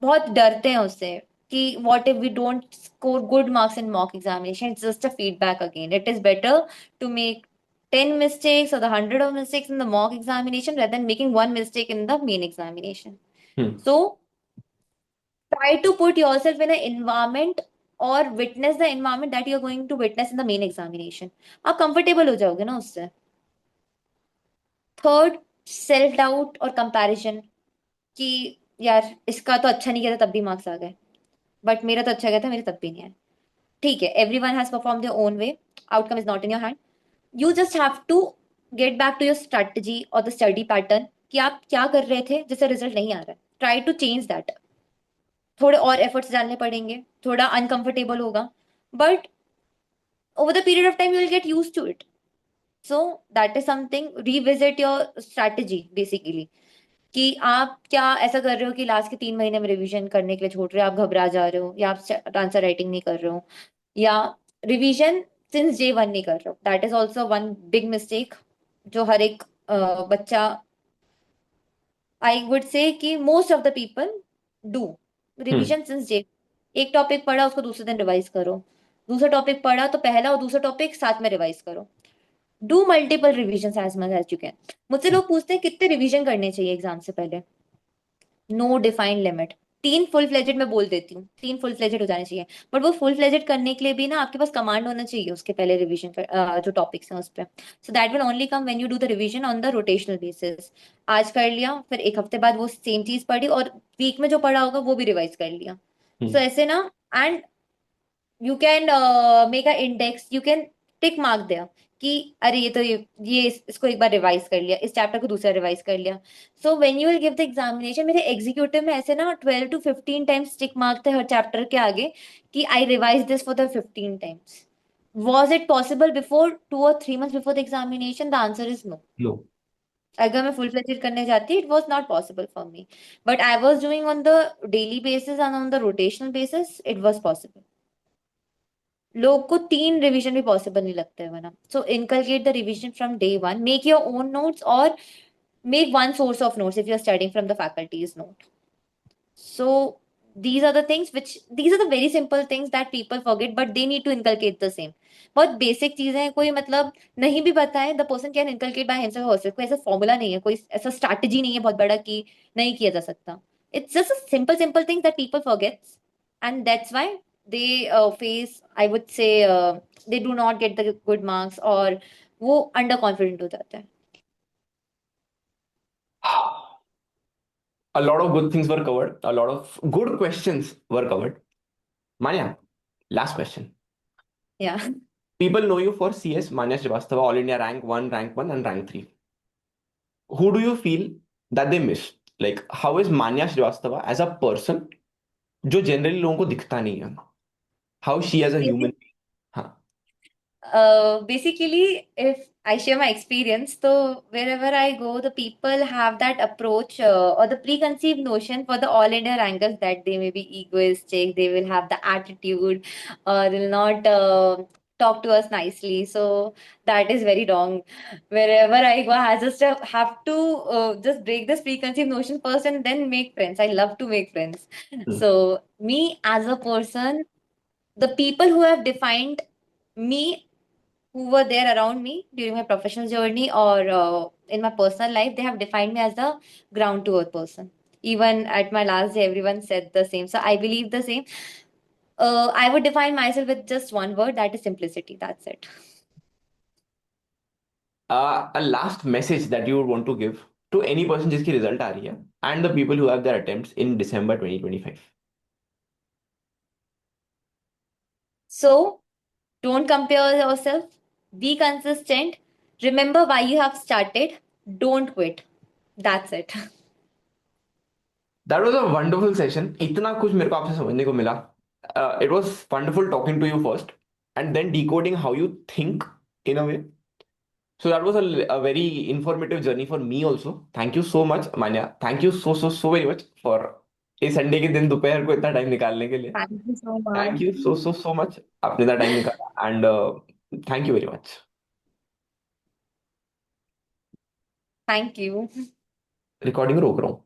बहुत डरते हैं उससे, कि what if we don't score good marks in mock examination. It's just a feedback again. It is better to make 10 mistakes or the hundred of mistakes in the mock examination rather than making one mistake in the main examination. Hmm. So try to put yourself in an environment or witness the environment that you are going to witness in the main examination. आप कंफर्टेबल हो जाओगे ना उससे. थर्ड, सेल्फ डाउट और कंपैरिजन, कि यार इसका तो अच्छा नहीं किया था तब भी मार्क्स आ गए, बट मेरा तो अच्छा गया था, मेरे तब भी नहीं आए. ठीक है, everyone has perform their own way. Outcome is not in your hand. You just have to get back to your strategy और द स्टडी पैटर्न, कि आप क्या कर रहे थे जिससे रिजल्ट नहीं आ रहा है. Try to change that. थोड़े और एफर्ट्स डालने पड़ेंगे, थोड़ा अनकंफर्टेबल होगा, but over the period of time you will get use to it. So that is something. Revisit your strategy basically. कि आप क्या ऐसा कर रहे हो कि लास्ट के 3 महीने में रिवीजन करने के लिए छोड़ रहे हो, आप घबरा जा रहे हो, या आप आंसर राइटिंग नहीं कर रहे हो, या रिवीजन सिंस डे 1 नहीं कर रहे हो। That is also one big mistake जो हर एक बच्चा, आई वुड से कि most of the people do. Hmm. Revision since day, एक टॉपिक पढ़ा उसको दूसरे दिन रिवाइज करो, दूसरा टॉपिक पढ़ा तो पहला और दूसरा टॉपिक साथ में रिवाइज करो। Do multiple revision as much as you can. मुझसे लोग पूछते हैं कितने रिवीजन करने चाहिए एग्जाम से पहले। No defined limit. 3 full fledged मैं बोल देती हूँ, 3 फुल फ्लेजेड हो जाने चाहिए। बट वो फुल फ्लेजेड करने के लिए भी ना आपके पास कमांड होना चाहिए उसके पहले रिवीजन कर, जो टॉपिक्स हैं उस पर। सो that will only come when you do the revision on the rotational basis. आज कर लिया, फिर एक हफ्ते बाद वो सेम चीज पढ़ी, और वीक में जो पढ़ा होगा वो भी रिवाइज कर लिया। सो हम्म। ऐसे ना, and you can make a index, you can tick mark there कि अरे ये इसको एक बार रिवाइज कर लिया, इस चैप्टर को दूसरा रिवाइज कर लिया। So when you will give the examination, मेरे एग्जीक्यूटिव में ऐसे ना 12 to 15 टाइम्स टिक मार्क थे हर चैप्टर के आगे कि I revise this for the 15 times. Was it possible before 2 or 3 months before the examination? The answer is no. No. अगर मैं फुल फ्लेजेड करने जाती, it was not possible for me, but I was doing on the daily basis and on the rotational basis, it was possible. लोग को 3 रिवीजन भी पॉसिबल नहीं लगते हैं वरना। So inculcate the revision from day 1, make your own notes, और make one source of notes if you are studying from the faculties note. So these are the very simple things that people forget, but they need to inculcate the same। बहुत बेसिक चीजें हैं, कोई मतलब नहीं भी पता है, the person can inculcate by himself herself. कोई ऐसा फॉर्मूला नहीं है, कोई ऐसा स्ट्रैटेजी नहीं है बहुत बड़ा कि नहीं किया जा सकता। It's just simple simple things that people forgets, and that's why they face, I would से, they do not get the good marks, और वो अंडर कॉन्फिडेंट हो जाता है। A lot of good things were covered. A lot of good questions were covered. Manya, last question. या People know you for CS Manya Srivastava, All India rank 1 and rank 3. Who do you feel that they miss? Like, how is Manya Srivastava as a person, जो जनरली लोगों को दिखता नहीं है? How she as a human? हाँ। Basically, if I share my experience, so wherever I go, the people have that approach, or the preconceived notion for the all India rankers that they may be egoistic, they will have the attitude, or they'll not talk to us nicely. So that is very wrong. Wherever I go, I just have to just break this preconceived notion first and then make friends. I love to make friends. Hmm. So me as a person, the people who have defined me, who were there around me during my professional journey or in my personal life, they have defined me as a ground to earth person. Even at my last day, everyone said the same. So I believe the same. I would define myself with just one word, that is simplicity. That's it. A last message that you would want to give to any person जिसकी रिजल्ट आ रही है and the people who have their attempts in December 2025. So don't compare yourself. Be consistent. Remember why you have started. Don't quit. That's it. That was a wonderful session. इतना कुछ मेरे को आपसे समझने को मिला. It was wonderful talking to you first and then decoding how you think in a way. So that was a very informative journey for me also. Thank you so much, Manya. Thank you so very much for इस संडे के दिन दोपहर को इतना टाइम निकालने के लिए. Thank you so Thank much. you so much. आपने इतना टाइम निकाला and thank you very much. Thank you. Recording रोक रहा हूँ.